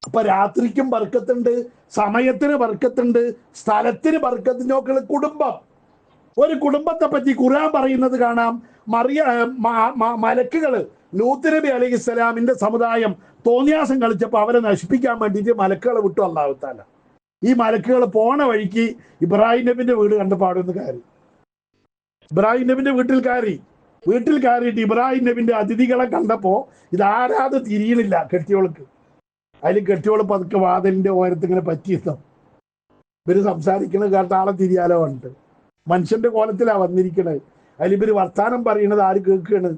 അപ്പൊ രാത്രിക്കും ബർക്കത്തുണ്ട്, സമയത്തിന് ബർക്കത്തുണ്ട്, സ്ഥലത്തിന് ബർക്കത്ത്. നോക്കള്, കുടുംബം, ഒരു കുടുംബത്തെ പറ്റി ഖുർആൻ പറയുന്നത് കാണാം. മലക്കുകള് ലൂത്ത് നബി അലൈഹിസ്സലാമിന്റെ സമുദായം തോന്നിയാസം കളിച്ചപ്പോൾ അവരെ നശിപ്പിക്കാൻ വേണ്ടിയിട്ട് മലക്കുകളെ വിട്ടു അല്ലാഹു തആല. ഈ മലക്കുകൾ പോണ വഴിക്ക് ഇബ്രാഹിം നബിന്റെ വീട് കണ്ടപ്പോൾ അവിടെ ഒന്ന് കയറി. ഇബ്രാഹിം നബിന്റെ വീട്ടിൽ കയറിയിട്ട് ഇബ്രാഹിം നബിന്റെ അതിഥികളെ കണ്ടപ്പോ ഇതാരാത് തിരിയണില്ല കെട്ടിയോൾക്ക്. അതിൽ കെട്ടിയോള് പതുക്കെ വാതിലിന്റെ ഓരത്ത് ഇങ്ങനെ പറ്റിയെത്തും. ഇവര് സംസാരിക്കണത് കേട്ട ആളെ തിരിയാലോ ഉണ്ട്. മനുഷ്യന്റെ കോലത്തിലാ വന്നിരിക്കണത്. അതിലിവര് വർത്താനം പറയണത് ആര് കേൾക്കുകയാണ്?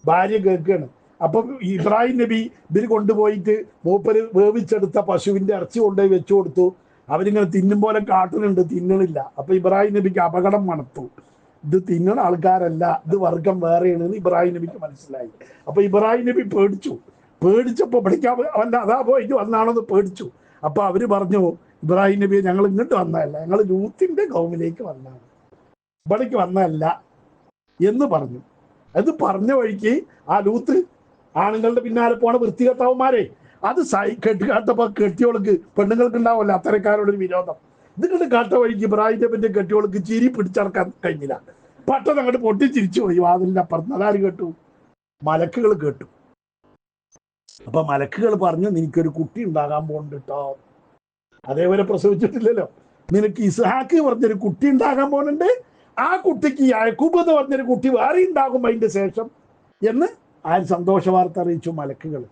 ഭാര്യ കേൾക്കുകയാണ്. അപ്പൊ ഇബ്രാഹിം നബി ഇവര് കൊണ്ടുപോയിട്ട് മൂപ്പര് വേവിച്ചെടുത്ത പശുവിന്റെ ഇറച്ചി കൊണ്ടുപോയി വെച്ചു കൊടുത്തു. അവരിങ്ങനെ തിന്നും പോലെ കാട്ടുന്നുണ്ട്, തിന്നണില്ല. അപ്പൊ ഇബ്രാഹിം നബിക്ക് അപകടം മണത്തു. ഇത് തിന്നണ ആൾക്കാരല്ല, ഇത് വർഗം വേറെയാണെന്ന് ഇബ്രാഹിം നബിക്ക് മനസ്സിലായി. അപ്പൊ ഇബ്രാഹിം നബി പേടിച്ചപ്പോ പഠിക്കാൻ അവന്റെ അതാ പോയിട്ട് വന്നാണെന്ന് പേടിച്ചു. അപ്പൊ അവര് പറഞ്ഞു, ഇബ്രാഹിം നബിയെ ഞങ്ങൾ ഇങ്ങോട്ട് വന്നതല്ല, ഞങ്ങൾ ലൂത്തിന്റെ കൗമിലേക്ക് വന്നതാണ്, ഇവിടേക്ക് വന്നതല്ല എന്ന് പറഞ്ഞു. അത് പറഞ്ഞ വഴിക്ക് ആ ലൂത്ത് ആണുങ്ങളുടെ പിന്നാലെ പോണ വൃത്തികെട്ടവന്മാരെ അത് കേട്ടപ്പോ കെട്ടിയോൾക്ക് പെണ്ണുങ്ങൾക്ക് ഉണ്ടാവുമല്ലോ അത്തരക്കാരോടൊരു വിരോധം. ഇത് കണ്ട് കാട്ട വഴിക്ക് ഇബ്രാഹിം നബിന്റെ കെട്ടിയോൾക്ക് ചിരി പിടിച്ചടക്കാൻ കഴിഞ്ഞില്ല. പെട്ടെന്ന് അങ്ങോട്ട് പൊട്ടിച്ചിരിച്ചു പോയി വാതിലിന്റെ അപ്പുറത്ത്. അതാര് കേട്ടു? മലക്കുകൾ കേട്ടു. അപ്പൊ മലക്കുകൾ പറഞ്ഞു, നിനക്കൊരു കുട്ടി ഉണ്ടാകാൻ പോകണ്ടോ. അതേപോലെ പ്രസവിച്ചിട്ടില്ലല്ലോ. നിനക്ക് ഇസ്ഹാക്ക് പറഞ്ഞൊരു കുട്ടി ഉണ്ടാകാൻ പോകുന്നുണ്ട്. ആ കുട്ടിക്ക് യാക്കൂബ് എന്ന് പറഞ്ഞൊരു കുട്ടി വേറെ ഉണ്ടാകും അതിന്റെ ശേഷം എന്ന് സന്തോഷ വാർത്ത അറിയിച്ചു മലക്കുകൾ.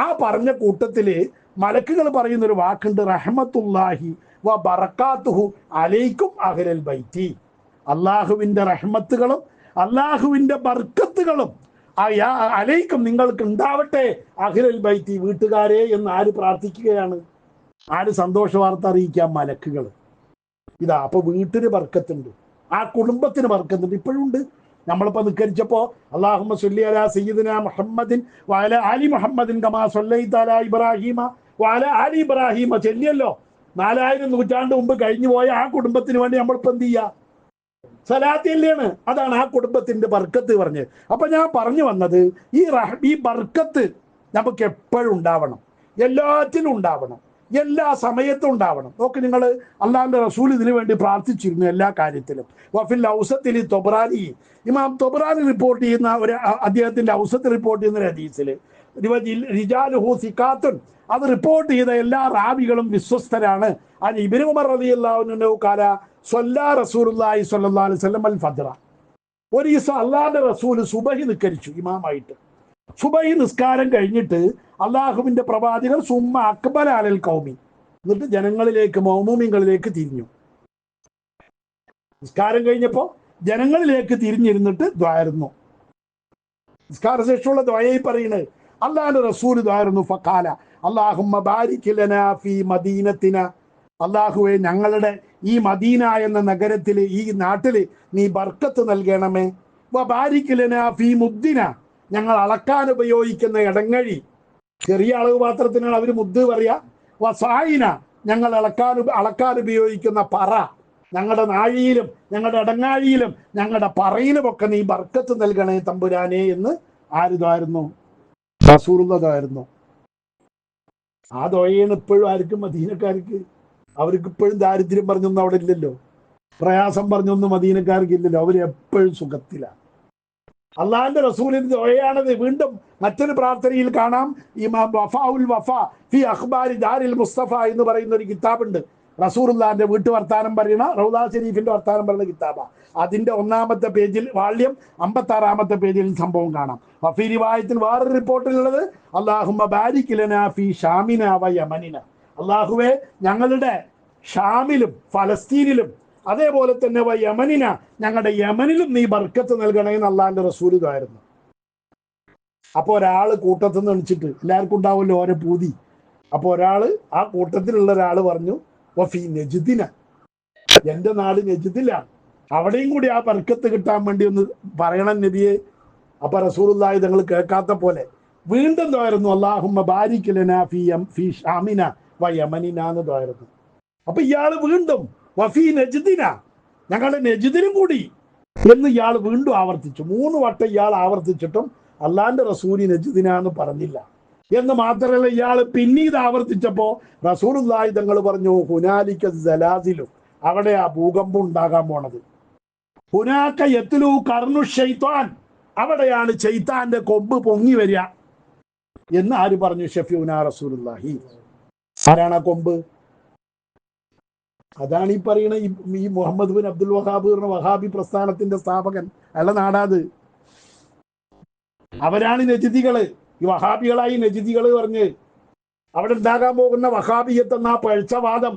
ആ പറഞ്ഞ കൂട്ടത്തില് മലക്കുകൾ പറയുന്നൊരു വാക്കുണ്ട്, റഹ്മത്തുല്ലാഹി വ ബറക്കാത്തുഹു അലൈക്കും അഹ്ലൽ ബൈത്തി. അള്ളാഹുവിന്റെ റഹ്മത്തുകളും അള്ളാഹുവിന്റെ ബർക്കത്തുകളും അലൈക്കും നിങ്ങൾക്ക് ഉണ്ടാവട്ടെ അഹ്ലൽ ബൈത്തി വീട്ടുകാരെ എന്ന് ആര് പ്രാർത്ഥിക്കുകയാണ്? ആര് സന്തോഷ വാർത്ത അറിയിക്കാം? മലക്കുകൾ. ഇതാ അപ്പൊ വീട്ടിന് ബർക്കത്തുണ്ട്, ആ കുടുംബത്തിന് ബർക്കത്തുണ്ട്, ഇപ്പോഴും ഉണ്ട്. നമ്മളിപ്പോ നിസ്കരിച്ചപ്പോ അല്ലാഹുമ്മ സ്വല്ലി അലാ സയ്യിദിന മുഹമ്മദിൻ വഅലാ ആലി മുഹമ്മദിൻ കമാ സ്വല്ലൈത അലാ ഇബ്രാഹീമ വഅലാ ആലി ഇബ്രാഹീമ ചെല്ലിയല്ലോ. 4000 നൂറ്റാണ്ട് മുമ്പ് കഴിഞ്ഞു പോയ ആ കുടുംബത്തിന് വേണ്ടി നമ്മളിപ്പോ എന്ത് ചെയ്യാ? സലാത്തില്ലാണ്. അതാണ് ആ കുടുംബത്തിന്റെ ബർക്കത്ത് പറഞ്ഞത്. അപ്പൊ ഞാൻ പറഞ്ഞു വന്നത്, ഈ ബർക്കത്ത് നമുക്ക് എപ്പോഴും ഉണ്ടാവണം, എല്ലാറ്റിലും ഉണ്ടാവണം, എല്ലാ സമയത്തും ഉണ്ടാവണം. നോക്ക് നിങ്ങൾ, അള്ളാഹുവിന്റെ റസൂൽ ഇതിനു വേണ്ടി പ്രാർത്ഥിച്ചിരുന്നു എല്ലാ കാര്യത്തിലും. വഫിൽ ഔസത്തിൽ തൊബ്രാനി, ഇമാം തൊബ്രാനി റിപ്പോർട്ട് ചെയ്യുന്ന ഒരു അദ്ദേഹത്തിന്റെ ഔസത്ത് റിപ്പോർട്ട് ചെയ്യുന്ന ഒരു ഹദീസില് റിജാലുഹു സിഖാത്തുൻ, അത് റിപ്പോർട്ട് ചെയ്ത എല്ലാ റാവികളും വിശ്വസ്തരാണ്. അത് ഇബ്നു ഉമർ റളിയല്ലാഹു അൻഹു ഖാല സ്വല്ലാ റസൂലുള്ളാഹി സ്വല്ലല്ലാഹു അലൈഹി വസല്ലം അൽ ഫജ്റ. ഒരു ദിവസം അള്ളാഹുവിന്റെ റസൂൽ സുബഹി നിസ്കരിച്ചു ഇമാമായിട്ട്. സുബഹി നിസ്കാരം കഴിഞ്ഞിട്ട് അള്ളാഹുവിന്റെ പ്രവാചകർ സുമ്മ അക്ബല അലൽ കൗമി, എന്നിട്ട് ജനങ്ങളിലേക്ക് മൗമൂമികളിലേക്ക് തിരിഞ്ഞു. നിസ്കാരം കഴിഞ്ഞപ്പോ ജനങ്ങളിലേക്ക് തിരിഞ്ഞിരുന്നിട്ട് ദ്വാരുന്നു. നിസ്കാര ശേഷമുള്ള ദ്വായയിൽ പറയുന്നത് അള്ളാഹുവിന്റെ റസൂൽ ദ്വാരുന്നു. ഫഖാല അല്ലാഹുമ്മ ബാരിക് ലനാ ഫീ മദീനത്തിന, അള്ളാഹുവെ ഞങ്ങളുടെ ഈ മദീന എന്ന നഗരത്തില്, ഈ നാട്ടില് നീ ബർക്കത്ത് നൽകണമേ. വ ബാരിക് ലനാ ഫീ മുദ്ദിന, ഞങ്ങൾ അളക്കാൻ ഉപയോഗിക്കുന്ന ഇടങ്ങഴി, ചെറിയ അളവ് പാത്രത്തിനാണ് അവർ മുദ്ദ് പറയാ. വസായിന, ഞങ്ങൾ അളക്കാൻ ഉപയോഗിക്കുന്ന പറ, ഞങ്ങളുടെ നാഴിയിലും ഞങ്ങളുടെ ഇടങ്ങാഴിയിലും ഞങ്ങളുടെ പറയിലുമൊക്കെ നീ ബർക്കത്ത് നൽകണേ തമ്പുരാനെ എന്ന് ആരിതായിരുന്നു? റസൂലുള്ളാഹിയായിരുന്നു. ആ ദുആയാണ് ഇപ്പോഴും ആർക്കും മദീനക്കാർക്ക്. അവർക്ക് ഇപ്പോഴും ദാരിദ്ര്യം പറഞ്ഞൊന്നും അവിടെ ഇല്ലല്ലോ, പ്രയാസം പറഞ്ഞൊന്നും മദീനക്കാർക്ക് ഇല്ലല്ലോ. അവർ എപ്പോഴും സുഖത്തിലാണ്. അള്ളാഹിന്റെ റസൂലിന്റെ ദുആയാണത്. വീണ്ടും മറ്റൊരു പ്രാർത്ഥനയിൽ കാണാം, ഇമാം വഫാഉൽ വഫാ ഫി അഖ്ബാരി ദാരിൽ മുസ്തഫ എന്ന് പറയുന്ന ഒരു കിതാബുണ്ട്. റസൂലുള്ളാഹിന്റെ വീട്ടു വർത്താനം പറയുന്ന, റൗദാ ഷരീഫിന്റെ വർത്താനം പറയുന്ന കിതാബാ. അതിന്റെ 1-ാമത്തെ പേജിൽ, വാള്യം 56-ാമത്തെ പേജിൽ സംഭവം കാണാം. വഫീ റിവായത്തിൽ വേറൊരു റിപ്പോർട്ടിലുള്ളത് അല്ലാഹുമ്മ ബാരിക് ലനാ ഫീ ഷാമിന വ യമനിന, അള്ളാഹുവെ ഞങ്ങളുടെ ഷാമിലും ഫലസ്തീനിലും അതേപോലെ തന്നെ വ യമനിന, ഞങ്ങളുടെ യമനിലും നീ ബർക്കത്ത് നൽകണമെന്ന് അള്ളാഹിന്റെ റസൂലുമായിരുന്നു. അപ്പൊ ഒരാള് കൂട്ടത്തിൽ നിന്ന് എണിച്ചിട്ട്, എല്ലാവർക്കും ഉണ്ടാവുമല്ലോ ഓരോ പൂതി. അപ്പൊ ആ കൂട്ടത്തിലുള്ള ഒരാള് പറഞ്ഞു, വഫീ നജ്ദിന, എന്റെ നാട് നജ്ദിലാണ്, അവിടെയും കൂടി ആ ബർക്കത്ത് കിട്ടാൻ വേണ്ടി ഒന്ന് പറയണം നബിയെ. അപ്പൊ റസൂലുള്ളാഹി തങ്ങൾ കേൾക്കാത്ത പോലെ വീണ്ടും ദുആയിരുന്നു, അല്ലാഹുമ്മ ബാരിക് ലനാ ഫീ ഷാമിന വ യമനിന എന്ന് ദുആയിരുന്നു. അപ്പൊ ഇയാള് വീണ്ടും വഫീ നജ്ദിന, ഞങ്ങളുടെ നജ്ദിലും കൂടി എന്ന് ഇയാൾ വീണ്ടും ആവർത്തിച്ചു. 3 വട്ടം ഇയാൾ ആവർത്തിച്ചിട്ടും അള്ളാന്റെ റസൂലി നജ്ദിന എന്ന് പറഞ്ഞില്ല. എന്ന് മാത്രമല്ല, ഇയാൾ പിന്നീട് ആവർത്തിച്ചപ്പോ റസൂലുള്ളാഹി തങ്ങൾ പറഞ്ഞു, ഹുനാലിക സലാസിലു, അവിടെ ആ ഭൂകമ്പം ഉണ്ടാകാൻ പോണത്. ഹുനാക യത്ലു കർണു ശൈത്താൻ, അവിടെയാണ് ശൈത്താന്റെ കൊമ്പ് പൊങ്ങി വരിക എന്ന് ആര് പറഞ്ഞു? ഷഫീഉനാ റസൂലുള്ളാഹി. ആരാണ് ആ കൊമ്പ്? അതാണ് ഈ പറയുന്ന ഈ മുഹമ്മദ് ബിൻ അബ്ദുൽ വഹാബ് പറഞ്ഞ വഹാബി പ്രസ്ഥാനത്തിന്റെ സ്ഥാപകൻ. അയാളുടെ നാടാത്. അവരാണ് നജിദികള്. ഈ വഹാബികളായി നജിദികള് പറഞ്ഞ് അവിടെ ഉണ്ടാകാൻ പോകുന്ന വഹാബിയത്ത് എന്ന പഴച്ചവാദം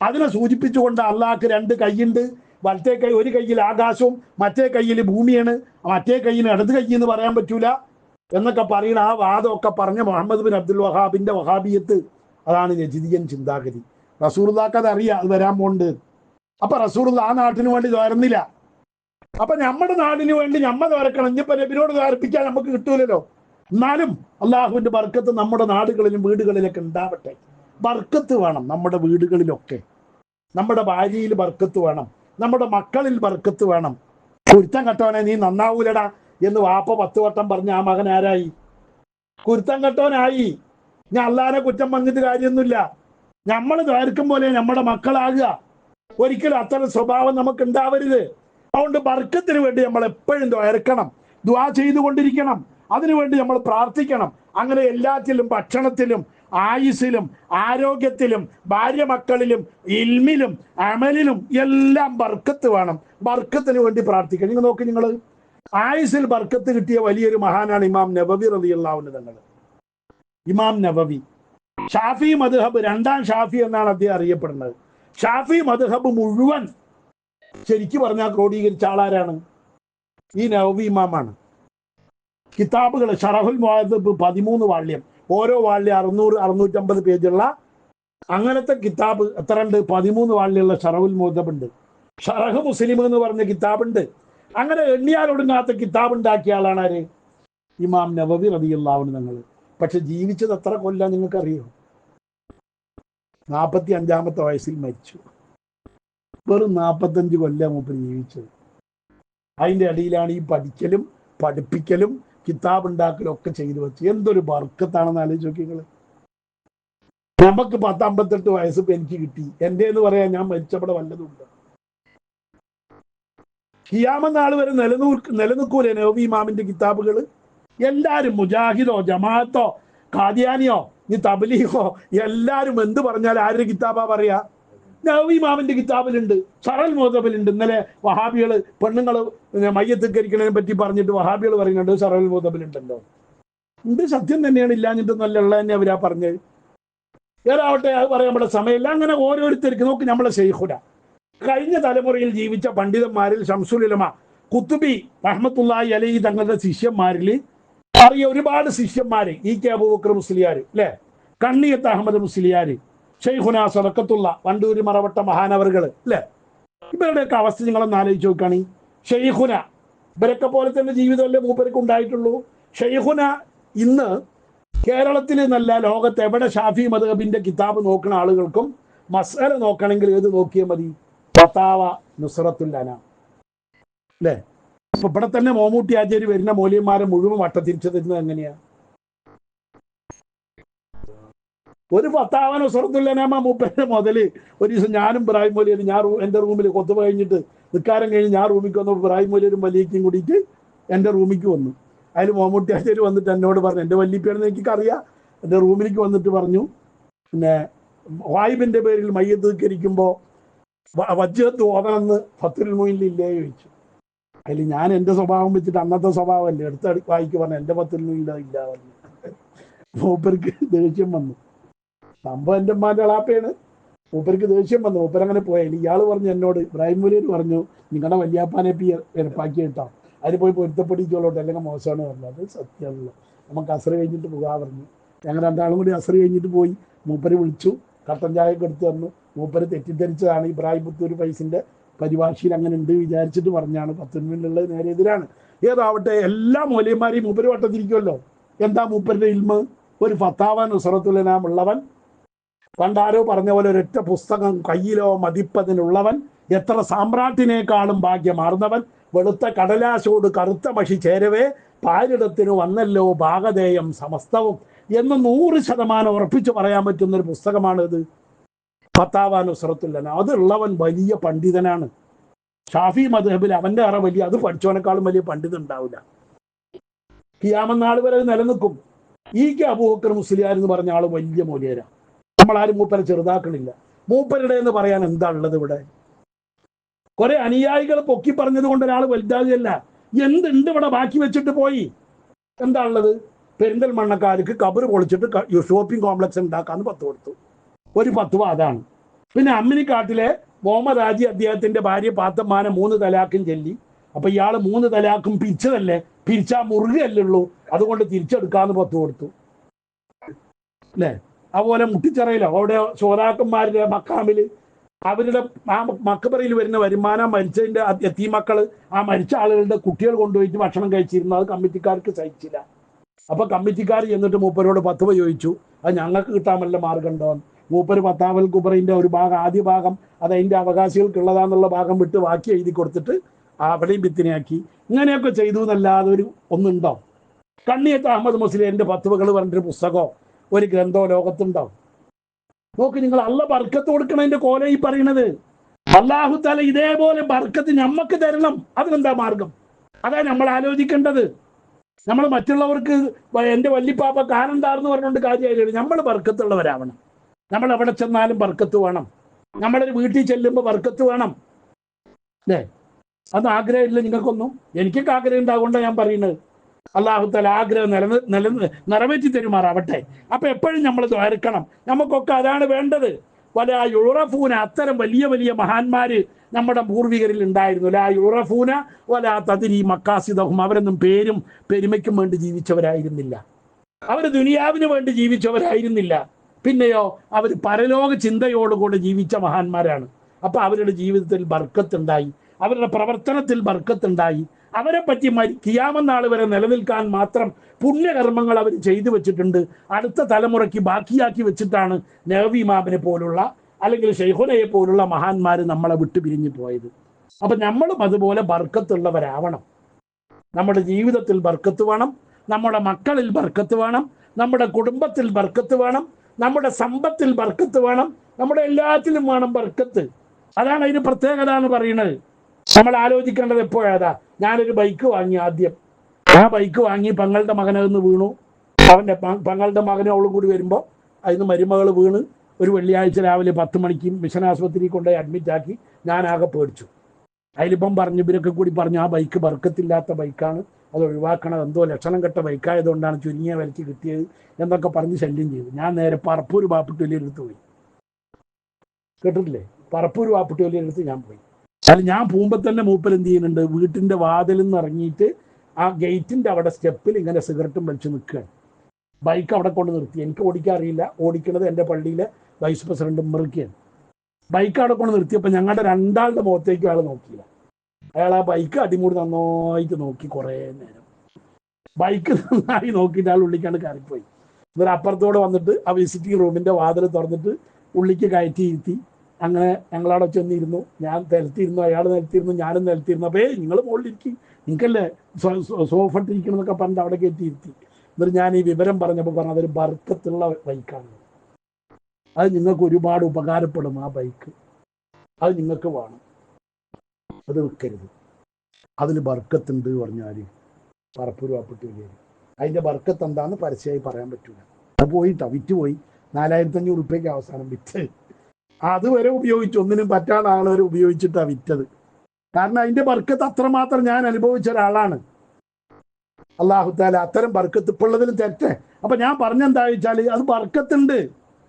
അതിനെ സൂചിപ്പിച്ചുകൊണ്ട് അള്ളാഹ്ക്ക് രണ്ട് കൈയുണ്ട്. വലത്തെ കൈ, ഒരു കൈയിൽ ആകാശവും മറ്റേ കൈയിൽ ഭൂമിയാണ്, മറ്റേ കൈയിന് ഇടത് കൈ എന്ന് പറയാൻ പറ്റൂല എന്നൊക്കെ പറയുന്ന ആ വാദമൊക്കെ പറഞ്ഞ മുഹമ്മദ് ബിൻ അബ്ദുൽ വഹാബിന്റെ വഹാബിയത്ത് അതാണ് നജിദിയൻ ചിന്താഗതി. റസൂലുള്ളാഹിക്ക് അത് അറിയാം, അത് വരാൻ പോണ്ട്. അപ്പൊ റസൂലുള്ളാഹി ആ നാട്ടിന് വേണ്ടി ദ്വാരുന്നില്ല. അപ്പൊ നമ്മുടെ നാടിന് വേണ്ടി നമ്മ ദ്വാരക്കണം. ഇനിയിപ്പോ നബിനോട് ദ്വാരപ്പിക്കാൻ നമുക്ക് കിട്ടൂലല്ലോ. എന്നാലും അള്ളാഹുവിന്റെ ബർക്കത്ത് നമ്മുടെ നാടുകളിലും വീടുകളിലൊക്കെ ഉണ്ടാവട്ടെ. ബർക്കത്ത് വേണം നമ്മുടെ വീടുകളിലൊക്കെ. നമ്മുടെ ഭാര്യയിൽ ബർക്കത്ത് വേണം, നമ്മുടെ മക്കളിൽ ബർക്കത്ത് വേണം. കുരുത്തം കെട്ടവനെ നീ നന്നാവൂലടാ എന്ന് വാപ്പ 10 വട്ടം പറഞ്ഞ ആ മകൻ ആരായി? കുരുത്തം കെട്ടവനായി. ഞാൻ അള്ളാഹിനെ കുറ്റം പറഞ്ഞിട്ട് കാര്യമൊന്നുമില്ല. നമ്മൾ ദ്വാരക്കും പോലെ നമ്മുടെ മക്കളാകുക. ഒരിക്കലും അത്തരം സ്വഭാവം നമുക്ക് ഉണ്ടാവരുത്. അതുകൊണ്ട് ബർക്കത്തിന് വേണ്ടി നമ്മൾ എപ്പോഴും ദ്വാരക്കണം, ദുആ ചെയ്തുകൊണ്ടിരിക്കണം. അതിനുവേണ്ടി നമ്മൾ പ്രാർത്ഥിക്കണം. അങ്ങനെ എല്ലാത്തിലും, ഭക്ഷണത്തിലും, ആയുസ്സിലും, ആരോഗ്യത്തിലും, ഭാര്യ മക്കളിലും, ഇൽമിലും, അമലിലും എല്ലാം ബർക്കത്ത് വേണം. ബർക്കത്തിന് വേണ്ടി പ്രാർത്ഥിക്കണം. നിങ്ങൾ നോക്ക്, നിങ്ങൾ ആയുസ്സിൽ ബർക്കത്ത് കിട്ടിയ വലിയൊരു മഹാനാണ് ഇമാം നബവി റളിയല്ലാഹു അൻഹു തങ്ങൾ. ഇമാം നബവി ഷാഫി മദ്ഹബ്, 2ാം ഷാഫി എന്നാണ് അദ്ദേഹം അറിയപ്പെടുന്നത്. ഷാഫി മദ്ഹബ് മുഴുവൻ ശരിക്കും പറഞ്ഞാൽ ക്രോഡീകരിച്ച ആളാരാണ്? ഈ നബവി ഇമാമാണ്. കിതാബുകൾ ഷറഹുൽ മുഹദ്ദബ് 13 വാള്യം, ഓരോ വാള്യം 600-650 പേജുള്ള അങ്ങനത്തെ കിതാബ് എത്ര ഉണ്ട്? 13 വാള്യമുള്ള ഷറഹുൽ മുഹദ്ദബ് ഉണ്ട്. ഷറഹ് മുസ്ലിം എന്ന് പറഞ്ഞ കിതാബുണ്ട്. അങ്ങനെ എണ്ണിയാലൊടുങ്ങാത്ത കിതാബ് ഉണ്ടാക്കിയ ആളാണ് ആര്? ഇമാം നബവി റളിയല്ലാഹു അൻഹു തങ്ങൾ. പക്ഷെ ജീവിച്ചത് എത്ര കൊല്ലം നിങ്ങൾക്കറിയോ? 45-ാമത്തെ വയസ്സിൽ മരിച്ചു. വെറും 45 കൊല്ലം മൂപ്പർ ജീവിച്ചത്. അതിൻ്റെ ഇടയിലാണ് ഈ പഠിക്കലും പഠിപ്പിക്കലും കിതാബ് ഉണ്ടാക്കലും ഒക്കെ ചെയ്തു വെച്ച്. എന്തൊരു ബർക്കത്താണെന്ന് ആലോചിച്ച് നോക്കി നിങ്ങൾ. നമുക്ക് 58 വയസ്സ് ഇപ്പം എനിക്ക് കിട്ടി. എൻ്റെ എന്ന് പറയാൻ ഞാൻ മരിച്ചവിടെ വല്ലതുണ്ട്? ഖിയാമത്ത് നാൾ വരെ നിലനിൽക്കൂലേ നബവി ഇമാമിന്റെ കിതാബുകൾ? എല്ലാവരും മുജാഹിദോ ജമാഅത്തോ ഖാദിയാനിയോ ഇനി തബ്ലീഗോ എല്ലാവരും എന്ത് പറഞ്ഞാൽ ആരുടെ കിതാബാ പറയാ? നബവി ഇമാമിന്റെ കിതാബിലുണ്ട്, ഷറഹുൽ മുഹദ്ദബിലുണ്ട്. ഇന്നലെ വഹാബികൾ പെണ്ണുങ്ങൾ മയ്യത്തിക്കരിക്കുന്നതിനെ പറ്റി പറഞ്ഞിട്ട് വഹാബികൾ പറയുന്നുണ്ട് ഷറഹുൽ മുഹദ്ദബിലുണ്ടല്ലോ. ഇത് സത്യം തന്നെയാണ്, ഇല്ലാഞ്ഞിട്ട് നല്ല ഉള്ള തന്നെ അവരാ പറഞ്ഞത്. ഏതാവട്ടെ, അത് പറയാൻ നമ്മുടെ സമയമില്ല. അങ്ങനെ ഓരോരുത്തർക്ക് നോക്കി. നമ്മളെ ശൈഖുന കഴിഞ്ഞ തലമുറയിൽ ജീവിച്ച പണ്ഡിതന്മാരിൽ ശംസുൽ ഉലമ ഖുത്ബി റഹ്മത്തുള്ളാഹി അലൈഹി തങ്ങളുടെ ശിഷ്യന്മാരിൽ അറിയ ഒരുപാട് ശിഷ്യന്മാര്. ഇ.കെ. അബൂബക്കർ മുസ്ലിയാർ അല്ലെ, കണ്ണിയത്ത് അഹമ്മദ് മുസ്ലിയാർ, ഷെയ്ഖുന സദഖത്തുള്ള വണ്ടൂരി മറവട്ട മഹാനവറുകൾ അല്ലെ, ഇവരുടെയൊക്കെ അവസ്ഥ നിങ്ങളൊന്ന് ആലോചിച്ച് നോക്കുകയാണ്. ഷെയ്ഖുന ഇവരൊക്കെ പോലെ തന്നെ ജീവിതമല്ലേ മൂപ്പർക്ക് ഉണ്ടായിട്ടുള്ളൂ. ഷെയ്ഖുന ഇന്ന് കേരളത്തിൽ എന്നല്ല ലോകത്ത് എവിടെ ഷാഫി മദ്ഹബിന്റെ കിതാബ് നോക്കുന്ന ആളുകൾക്കും മസ്അല നോക്കണമെങ്കിൽ ഏത് നോക്കിയാൽ മതി? ഫതാവ നുസ്റത്തുൽ അനാം അല്ലേ. ഇപ്പൊ ഇവിടെ തന്നെ മോമൂട്ടി ആചാര്യ വരുന്ന മൂല്യന്മാരെ മുഴുവൻ വട്ടത്തിരിച്ചു തരുന്നത് എങ്ങനെയാ? ഒരു ഫതാവ നുസ്റത്തുൽ അനാം മൂപ്പരുടെ മുതല്. ഒരു ദിവസം ഞാനും ഇബ്രാഹിം മൗലവിയും ഞാൻ എൻ്റെ റൂമിൽ കൊത്തുപ കഴിഞ്ഞിട്ട് നിൽക്കാരം കഴിഞ്ഞ് ഞാൻ റൂമിലേക്ക് വന്നു. ഇബ്രാഹിം മൗലവിയും വലിയക്കും കൂടിയിട്ട് എൻ്റെ റൂമിലേക്ക് വന്നു. അതിൽ മോമൂട്ടി ആചാര്യ വന്നിട്ട് എന്നോട് പറഞ്ഞു, എൻ്റെ വല്യപ്പയാണെന്ന് എനിക്കറിയാം, എൻ്റെ റൂമിലേക്ക് വന്നിട്ട് പറഞ്ഞു, പിന്നെ വായിബിന്റെ പേരിൽ മയ്യത്തിരിക്കുമ്പോൾ വജ്ജത്ത് ഓതണമെന്ന് ഫത്തുൽ മുഈനിൽ ഇല്ലേ ചോദിച്ചു. അതിൽ ഞാൻ എൻ്റെ സ്വഭാവം വെച്ചിട്ട് അന്നത്തെ സ്വഭാവമല്ലേ എടുത്ത് വായിക്ക് പറഞ്ഞു, എൻ്റെ ഫത്തുൽ മുഈനിൽ ഇല്ല പറഞ്ഞു. മൂപ്പർക്ക് ദേഷ്യം വന്നു. സംഭവം എൻ്റെ ഉമ്മാൻ്റെ അളാപ്പയാണ്. മൂപ്പർക്ക് ദേഷ്യം വന്നു. മൂപ്പരങ്ങനെ പോയാൽ ഇയാൾ പറഞ്ഞു എന്നോട്, ഇബ്രാഹിം മൗലവി പറഞ്ഞു, നിങ്ങളുടെ വല്യാപ്പാനെ എരപ്പാക്കി കേട്ടോ, അതിന് പോയി പൊരുത്തപ്പെടിച്ചോളോട്ടെ, അല്ലെങ്കിൽ മോശമാണ് പറഞ്ഞു. അത് സത്യമാണല്ലോ, നമുക്ക് അസർ കഴിഞ്ഞിട്ട് പോകാൻ പറഞ്ഞു. ഞങ്ങൾ 2 ആളും കൂടി അസർ കഴിഞ്ഞിട്ട് പോയി. മൂപ്പര് വിളിച്ചു, കട്ടൻ ചായയൊക്കെ എടുത്ത് തന്നു. മൂപ്പര് തെറ്റിദ്ധരിച്ചതാണ്. ഇബ്രാഹിം പുത്തൂർ ഫൈസിന്റെ പരിഭാഷയിൽ അങ്ങനെ ഉണ്ട് വിചാരിച്ചിട്ട് പറഞ്ഞാണ്. പത്തുനുള്ളത് നേരെ എതിരാണ്. ഏതാവട്ടെ, എല്ലാ മൗലവിമാരെയും മൂപ്പര് വട്ടത്തിരിക്കുമല്ലോ. എന്താ മൂപ്പരുടെ ഇൽമ്? ഒരു ഫത്താവ നുസ്റത്തുൽ അനാം ഉള്ളവൻ, പണ്ടാരോ പറഞ്ഞ പോലെ ഒരൊറ്റ പുസ്തകം കയ്യിലോ മതിപ്പതിനുള്ളവൻ, എത്ര സാമ്രാട്ടിനേക്കാളും ഭാഗ്യമാർന്നവൻ, വെളുത്ത കടലാശോട് കറുത്ത മഷി ചേരവേ പാരിടത്തിനു വന്നല്ലോ ഭാഗധേയം സമസ്തവും എന്ന് 100% ഉറപ്പിച്ച് പറയാൻ പറ്റുന്ന ഒരു പുസ്തകമാണ് ഇത്, ഫത്താവ നുസ്റത്തുൽ അനാം. അതുള്ളവൻ വലിയ പണ്ഡിതനാണ്. ഷാഫി മദ്ഹബിൽ അവന്റെ അറ വലിയ, അത് പഠിച്ചവനേക്കാളും വലിയ പണ്ഡിതൻ ഉണ്ടാവില്ല. ഖിയാമത്ത് നാൾ വരെ നിലനിൽക്കും. ഇ.കെ. അബൂബക്കർ മുസ്ലിയാർ എന്ന് പറഞ്ഞ ആള് വലിയ മൗലിയരാ. നമ്മളാരും മൂപ്പരെ ചെറുതാക്കണില്ല. മൂപ്പരുടെ എന്ന് പറയാൻ എന്താ ഉള്ളത് ഇവിടെ? കുറെ അനുയായികൾ പൊക്കി പറഞ്ഞത് കൊണ്ട് ഒരാൾ വലുതാകുകയല്ല. എന്തുണ്ട് ഇവിടെ ബാക്കി വെച്ചിട്ട് പോയി? എന്താ ഉള്ളത്? പെരിന്തൽമണ്ണക്കാർക്ക് കബറ് പൊളിച്ചിട്ട് ഷോപ്പിംഗ് കോംപ്ലക്സ് ഉണ്ടാക്കാന്ന് 10 കൊടുത്തു. ഒരു ഫത്വ അതാണ്. പിന്നെ അമ്മിനിക്കാട്ടിലെ മുഹമ്മദ് ഹാജി അദ്ദേഹത്തിന്റെ ഭാര്യ പാത്തമ്മാനെ 3 തലാഖും ചൊല്ലി. അപ്പൊ ഇയാൾ 3 തലാഖും പിരിച്ചതല്ലേ, പിരിച്ചാ മുറുകയല്ലേ ഉള്ളൂ, അതുകൊണ്ട് തിരിച്ചെടുക്കാന്ന് 10 കൊടുത്തു അല്ലേ? അതുപോലെ മുട്ടിച്ചിറയിലോ അവിടെ ശ്രോതാക്കന്മാരുടെ മക്കാമില് അവരുടെ ആ മക്കബറയിൽ വരുന്ന വരുമാനം മരിച്ചതിന്റെ യതീമക്കള് ആ മരിച്ച ആളുകളുടെ കുട്ടികൾ കൊണ്ടുപോയിട്ട് ഭക്ഷണം കഴിച്ചിരുന്നു. അത് കമ്മിറ്റിക്കാർക്ക് സഹിച്ചില്ല. അപ്പൊ കമ്മിറ്റിക്കാർ ചെന്നിട്ട് മൂപ്പരോട് 10 ചോദിച്ചു, അത് ഞങ്ങൾക്ക് കിട്ടാൻ വല്ല മാർഗം ഉണ്ടോ? മൂപ്പര് പത്താവൽ കുബറിന്റെ ഒരു ഭാഗം, ആദ്യ ഭാഗം അത് അതിന്റെ അവകാശികൾക്കുള്ളതാന്നുള്ള ഭാഗം വിട്ട് ബാക്കി എഴുതി കൊടുത്തിട്ട് അവിടെയും പിത്തിനെയാക്കി. ഇങ്ങനെയൊക്കെ ചെയ്തു എന്നല്ലാതെ ഒരു ഒന്നുണ്ടോ? കണ്ണിയത്ത് അഹമ്മദ് മുസ്ലിയാരിന്റെ ഫത്വകൾ പറഞ്ഞിട്ടൊരു പുസ്തകമോ ഒരു ഗ്രന്ഥമോ ലോകത്തുണ്ടോ? നോക്ക് നിങ്ങൾ, അള്ള ബർക്കത്ത് കൊടുക്കണതിന്റെ കോല ഈ പറയണത്. അല്ലാഹു തആല ഇതേപോലെ ബർക്കത്ത് നമ്മക്ക് തരണം. അതിനെന്താ മാർഗം? അതാണ് നമ്മൾ ആലോചിക്കേണ്ടത്. നമ്മൾ മറ്റുള്ളവർക്ക് എൻ്റെ വല്യപ്പാപ്പ കാനന്താർന്ന് പറഞ്ഞുകൊണ്ട് കാര്യമായില്ല. നമ്മൾ ബർക്കത്തുള്ളവരാവണം. നമ്മൾ എവിടെ ചെന്നാലും ബർക്കത്ത് വേണം. നമ്മളൊരു വീട്ടിൽ ചെല്ലുമ്പോൾ ബർക്കത്ത് വേണം അല്ലേ? അതൊന്നും ആഗ്രഹമില്ല നിങ്ങൾക്കൊന്നും? എനിക്കൊക്കെ ആഗ്രഹം ഉണ്ടാകൊണ്ടാണ് ഞാൻ പറയുന്നത്. അല്ലാഹു തആല ആഗ്രഹം നിറവേറ്റി തരുമാറാവട്ടെ. അപ്പൊ എപ്പോഴും നമ്മൾ ദ്വാരക്കണം. നമുക്കൊക്കെ അതാണ് വേണ്ടത്. വലാ യുറഫൂന, അത്തരം വലിയ വലിയ മഹാന്മാര് നമ്മുടെ പൂർവികരിൽ ഉണ്ടായിരുന്നു. ലാ യുറഫൂന വലാ തദ്രി മക്കാസിദഹും, അവരൊന്നും പേരും പെരുമയ്ക്കും വേണ്ടി ജീവിച്ചവരായിരുന്നില്ല. അവർ ദുനിയാവിന് വേണ്ടി ജീവിച്ചവരായിരുന്നില്ല. പിന്നെയോ അവർ പരലോക ചിന്തയോടുകൂടി ജീവിച്ച മഹാന്മാരാണ്. അപ്പൊ അവരുടെ ജീവിതത്തിൽ ബർക്കത്തുണ്ടായി, അവരുടെ പ്രവർത്തനത്തിൽ ബർക്കത്തുണ്ടായി. അവരെ പറ്റി ഖിയാമത്ത് നാൾ വരെ നിലനിൽക്കാൻ മാത്രം പുണ്യകർമ്മങ്ങൾ അവർ ചെയ്തു വെച്ചിട്ടുണ്ട്. അടുത്ത തലമുറയ്ക്ക് ബാക്കിയാക്കി വെച്ചിട്ടാണ് നബവി ഇമാമിനെ പോലുള്ള അല്ലെങ്കിൽ ശൈഖുനയെ പോലുള്ള മഹാന്മാർ നമ്മളെ വിട്ടു പിരിഞ്ഞു പോയത്. അപ്പൊ നമ്മളും അതുപോലെ ബർക്കത്തുള്ളവരാവണം. നമ്മുടെ ജീവിതത്തിൽ ബർക്കത്ത് വേണം, നമ്മുടെ മക്കളിൽ ബർക്കത്ത് വേണം, നമ്മുടെ കുടുംബത്തിൽ ബർക്കത്ത് വേണം, നമ്മുടെ സമ്പത്തിൽ ബർക്കത്ത് വേണം, നമ്മുടെ എല്ലാത്തിലും വേണം ബർക്കത്ത്. അതാണ് അതിന് പ്രത്യേകത എന്ന് പറയുന്നത്. നമ്മൾ ആലോചിക്കേണ്ടത് എപ്പോഴാ? ഞാനൊരു ബൈക്ക് വാങ്ങി. ആദ്യം ആ ബൈക്ക് വാങ്ങി പെങ്ങളുടെ മകനൊന്ന് വീണു. അവൻ്റെ പെങ്ങളുടെ മകനും അവളും കൂടി വരുമ്പോൾ അതിന് മരുമകൾ വീണ് ഒരു വെള്ളിയാഴ്ച രാവിലെ 10 മണിക്ക് മിഷൻ ആശുപത്രിയിൽ കൊണ്ടുപോയി അഡ്മിറ്റ് ആക്കി. ഞാനാകെ പേടിച്ചു. അതിലിപ്പം പറഞ്ഞു, ഇവരൊക്കെ കൂടി പറഞ്ഞു ആ ബൈക്ക് ബർക്കത്തില്ലാത്ത ബൈക്കാണ്, അത് ഒഴിവാക്കണം, എന്തോ ലക്ഷണം കെട്ട ബൈക്കായതുകൊണ്ടാണ് ചുരുങ്ങിയ വിലയ്ക്ക് കിട്ടിയത് എന്നൊക്കെ പറഞ്ഞ് ശല്യം ചെയ്തു. ഞാൻ നേരെ പറപ്പൂർ വാപ്പുട്ടൊലിയെടുത്ത് പോയി. കേട്ടിട്ടില്ലേ? പറപ്പൂർ വാപ്പുട്ടൊലിയെടുത്ത് ഞാൻ പോയി. അതിൽ ഞാൻ പോകുമ്പോൾ തന്നെ മൂപ്പർ എന്ത് ചെയ്യുന്നുണ്ട്, വീട്ടിൻ്റെ വാതിലിൽ നിന്ന് ഇറങ്ങിയിട്ട് ആ ഗേറ്റിൻ്റെ അവിടെ സ്റ്റെപ്പിൽ ഇങ്ങനെ സിഗരറ്റും വലിച്ച് നിൽക്കുകയാണ്. ബൈക്ക് അവിടെ കൊണ്ട് നിർത്തി. എനിക്ക് ഓടിക്കാൻ അറിയില്ല. ഓടിക്കുന്നത് എൻ്റെ പള്ളിയിലെ വൈസ് പ്രസിഡന്റ് ഉമ്മറിക്കാണ്. ബൈക്ക് അവിടെ കൊണ്ട് നിർത്തിയപ്പോൾ ഞങ്ങളുടെ രണ്ടാളുടെ മുഖത്തേക്കും അയാൾ നോക്കിയില്ല. അയാൾ ആ ബൈക്ക് അടിമൂടി നന്നായിട്ട് നോക്കി കുറേ നേരം. ബൈക്ക് നന്നായി നോക്കിയിട്ട് അയാൾ ഉള്ളിക്കാണ്ട് കയറിപ്പോയി. എന്നിട്ട് അപ്പുറത്തോടെ വന്നിട്ട് ആ വിസിറ്റിംഗ് റൂമിൻ്റെ വാതിൽ തുറന്നിട്ട് ഉള്ളിക്ക് കയറ്റി ഇരുത്തി. അങ്ങനെ ഞങ്ങളവിടെ ചെന്നിരുന്നു. ഞാൻ നിലത്തിരുന്നു, അയാൾ നിലത്തിരുന്നു, ഞാനും നിലത്തിരുന്നു. അപ്പോൾ നിങ്ങൾ മുകളിലിരിക്കും, നിങ്ങൾക്കല്ലേ സോഫ ഇട്ടിരിക്കണം എന്നൊക്കെ പറഞ്ഞിട്ട് അവിടെ കയറ്റി ഇരുത്തി. എന്നിട്ട് ഞാൻ ഈ വിവരം പറഞ്ഞപ്പോൾ പറഞ്ഞു അതൊരു ബർക്കത്തുള്ള ബൈക്കാണ്, അത് നിങ്ങൾക്ക് ഒരുപാട് ഉപകാരപ്പെടും, ആ ബൈക്ക് അത് നിങ്ങൾക്ക് വേണം, അത് വിൽക്കരുത്, അതിൽ ബർക്കത്തുണ്ട് പറഞ്ഞാൽ പറപ്പൂർ വാപ്പിട്ട് കയറി. അതിൻ്റെ ബർക്കത്ത് എന്താണെന്ന് പരസ്യമായി പറയാൻ പറ്റൂല. അത് പോയിട്ടാ വിറ്റുപോയി. 4500 രൂപയ്ക്ക് അവസാനം വിറ്റ്. അതുവരെ ഉപയോഗിച്ചു, ഒന്നിനും പറ്റാത്ത ആളുകൾ ഉപയോഗിച്ചിട്ടാണ് വിറ്റത്. കാരണം അതിൻ്റെ ബർക്കത്ത് അത്രമാത്രം ഞാൻ അനുഭവിച്ച ഒരാളാണ്. അല്ലാഹു തആല അത്തരം ബർക്കത്ത് ഇപ്പോൾ ഉള്ളതിലും തെറ്റേ. അപ്പം ഞാൻ പറഞ്ഞെന്താ വെച്ചാൽ അത് ബർക്കത്തുണ്ട്,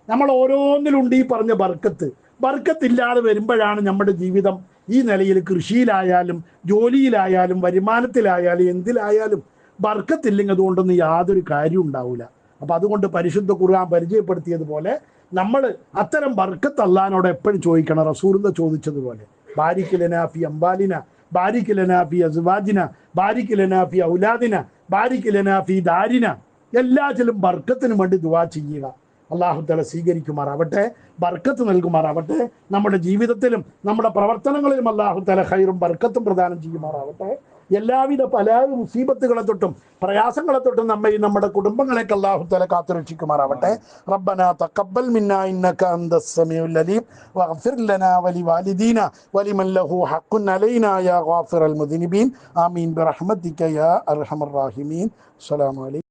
നമ്മൾ ഓരോന്നിലുണ്ട് ഈ പറഞ്ഞ ബർക്കത്ത്. ബർക്കത്തില്ലാതെ വരുമ്പോഴാണ് നമ്മുടെ ജീവിതം ഈ നിലയിൽ കൃഷിയിലായാലും ജോലിയിലായാലും വരുമാനത്തിലായാലും എന്തിലായാലും ബർക്കത്തില്ലെങ്കിൽ അതുകൊണ്ടൊന്നും യാതൊരു കാര്യവും ഉണ്ടാവില്ല. അപ്പം അതുകൊണ്ട് പരിശുദ്ധ ഖുർആൻ പരിചയപ്പെടുത്തിയതുപോലെ നമ്മൾ അത്തരം ബർക്കത്ത് അല്ലാഹുവിനോട് എപ്പോഴും ചോദിക്കണം. റസൂലുള്ളാഹി ചോദിച്ചതുപോലെ ബാരിക് ലനാ ഫി അംവാലിന, ബാരിക് ലനാ ഫി അസ്വാജിന, ബാരിക് ലനാ ഫി ഔലാദിന, ബാരിക് ലനാ ഫി ദാരിന. എല്ലാത്തിലും ബർക്കത്തിന് വേണ്ടി ദുആ ചെയ്യുക. അല്ലാഹു തആല സ്വീകരിക്കുമാറാവട്ടെ, ബർക്കത്ത് നൽകുമാറാവട്ടെ. നമ്മുടെ ജീവിതത്തിലും നമ്മുടെ പ്രവർത്തനങ്ങളിലും അല്ലാഹു തആല ഖൈറും ബർക്കത്തും പ്രദാനം ചെയ്യുമാറാവട്ടെ. എല്ലാവിധ പല മുസീബത്തുകളെ തൊട്ടും പ്രയാസങ്ങളെ തൊട്ടും നമ്മയും നമ്മുടെ കുടുംബങ്ങളെയൊക്കെ അല്ലാഹു തആല കാത്തുരക്ഷിക്കുമാറാവട്ടെ. റബ്ബനാ തഖബ്ബൽ മിന്നാ ഇന്നക അൻതസ് സമീഉൽ അലീം വഗ്ഫിർ ലനാ വലിവാലിദീന വലിമൻ ലഹു ഹഖ്ഖുൻ അലൈനാ യാ ഗാഫിറൽ മുദ്നിബീൻ ആമീൻ ബിറഹ്മതിക യാ അർഹമർ റഹീമീൻ. അസ്സലാമു അലൈക്കും.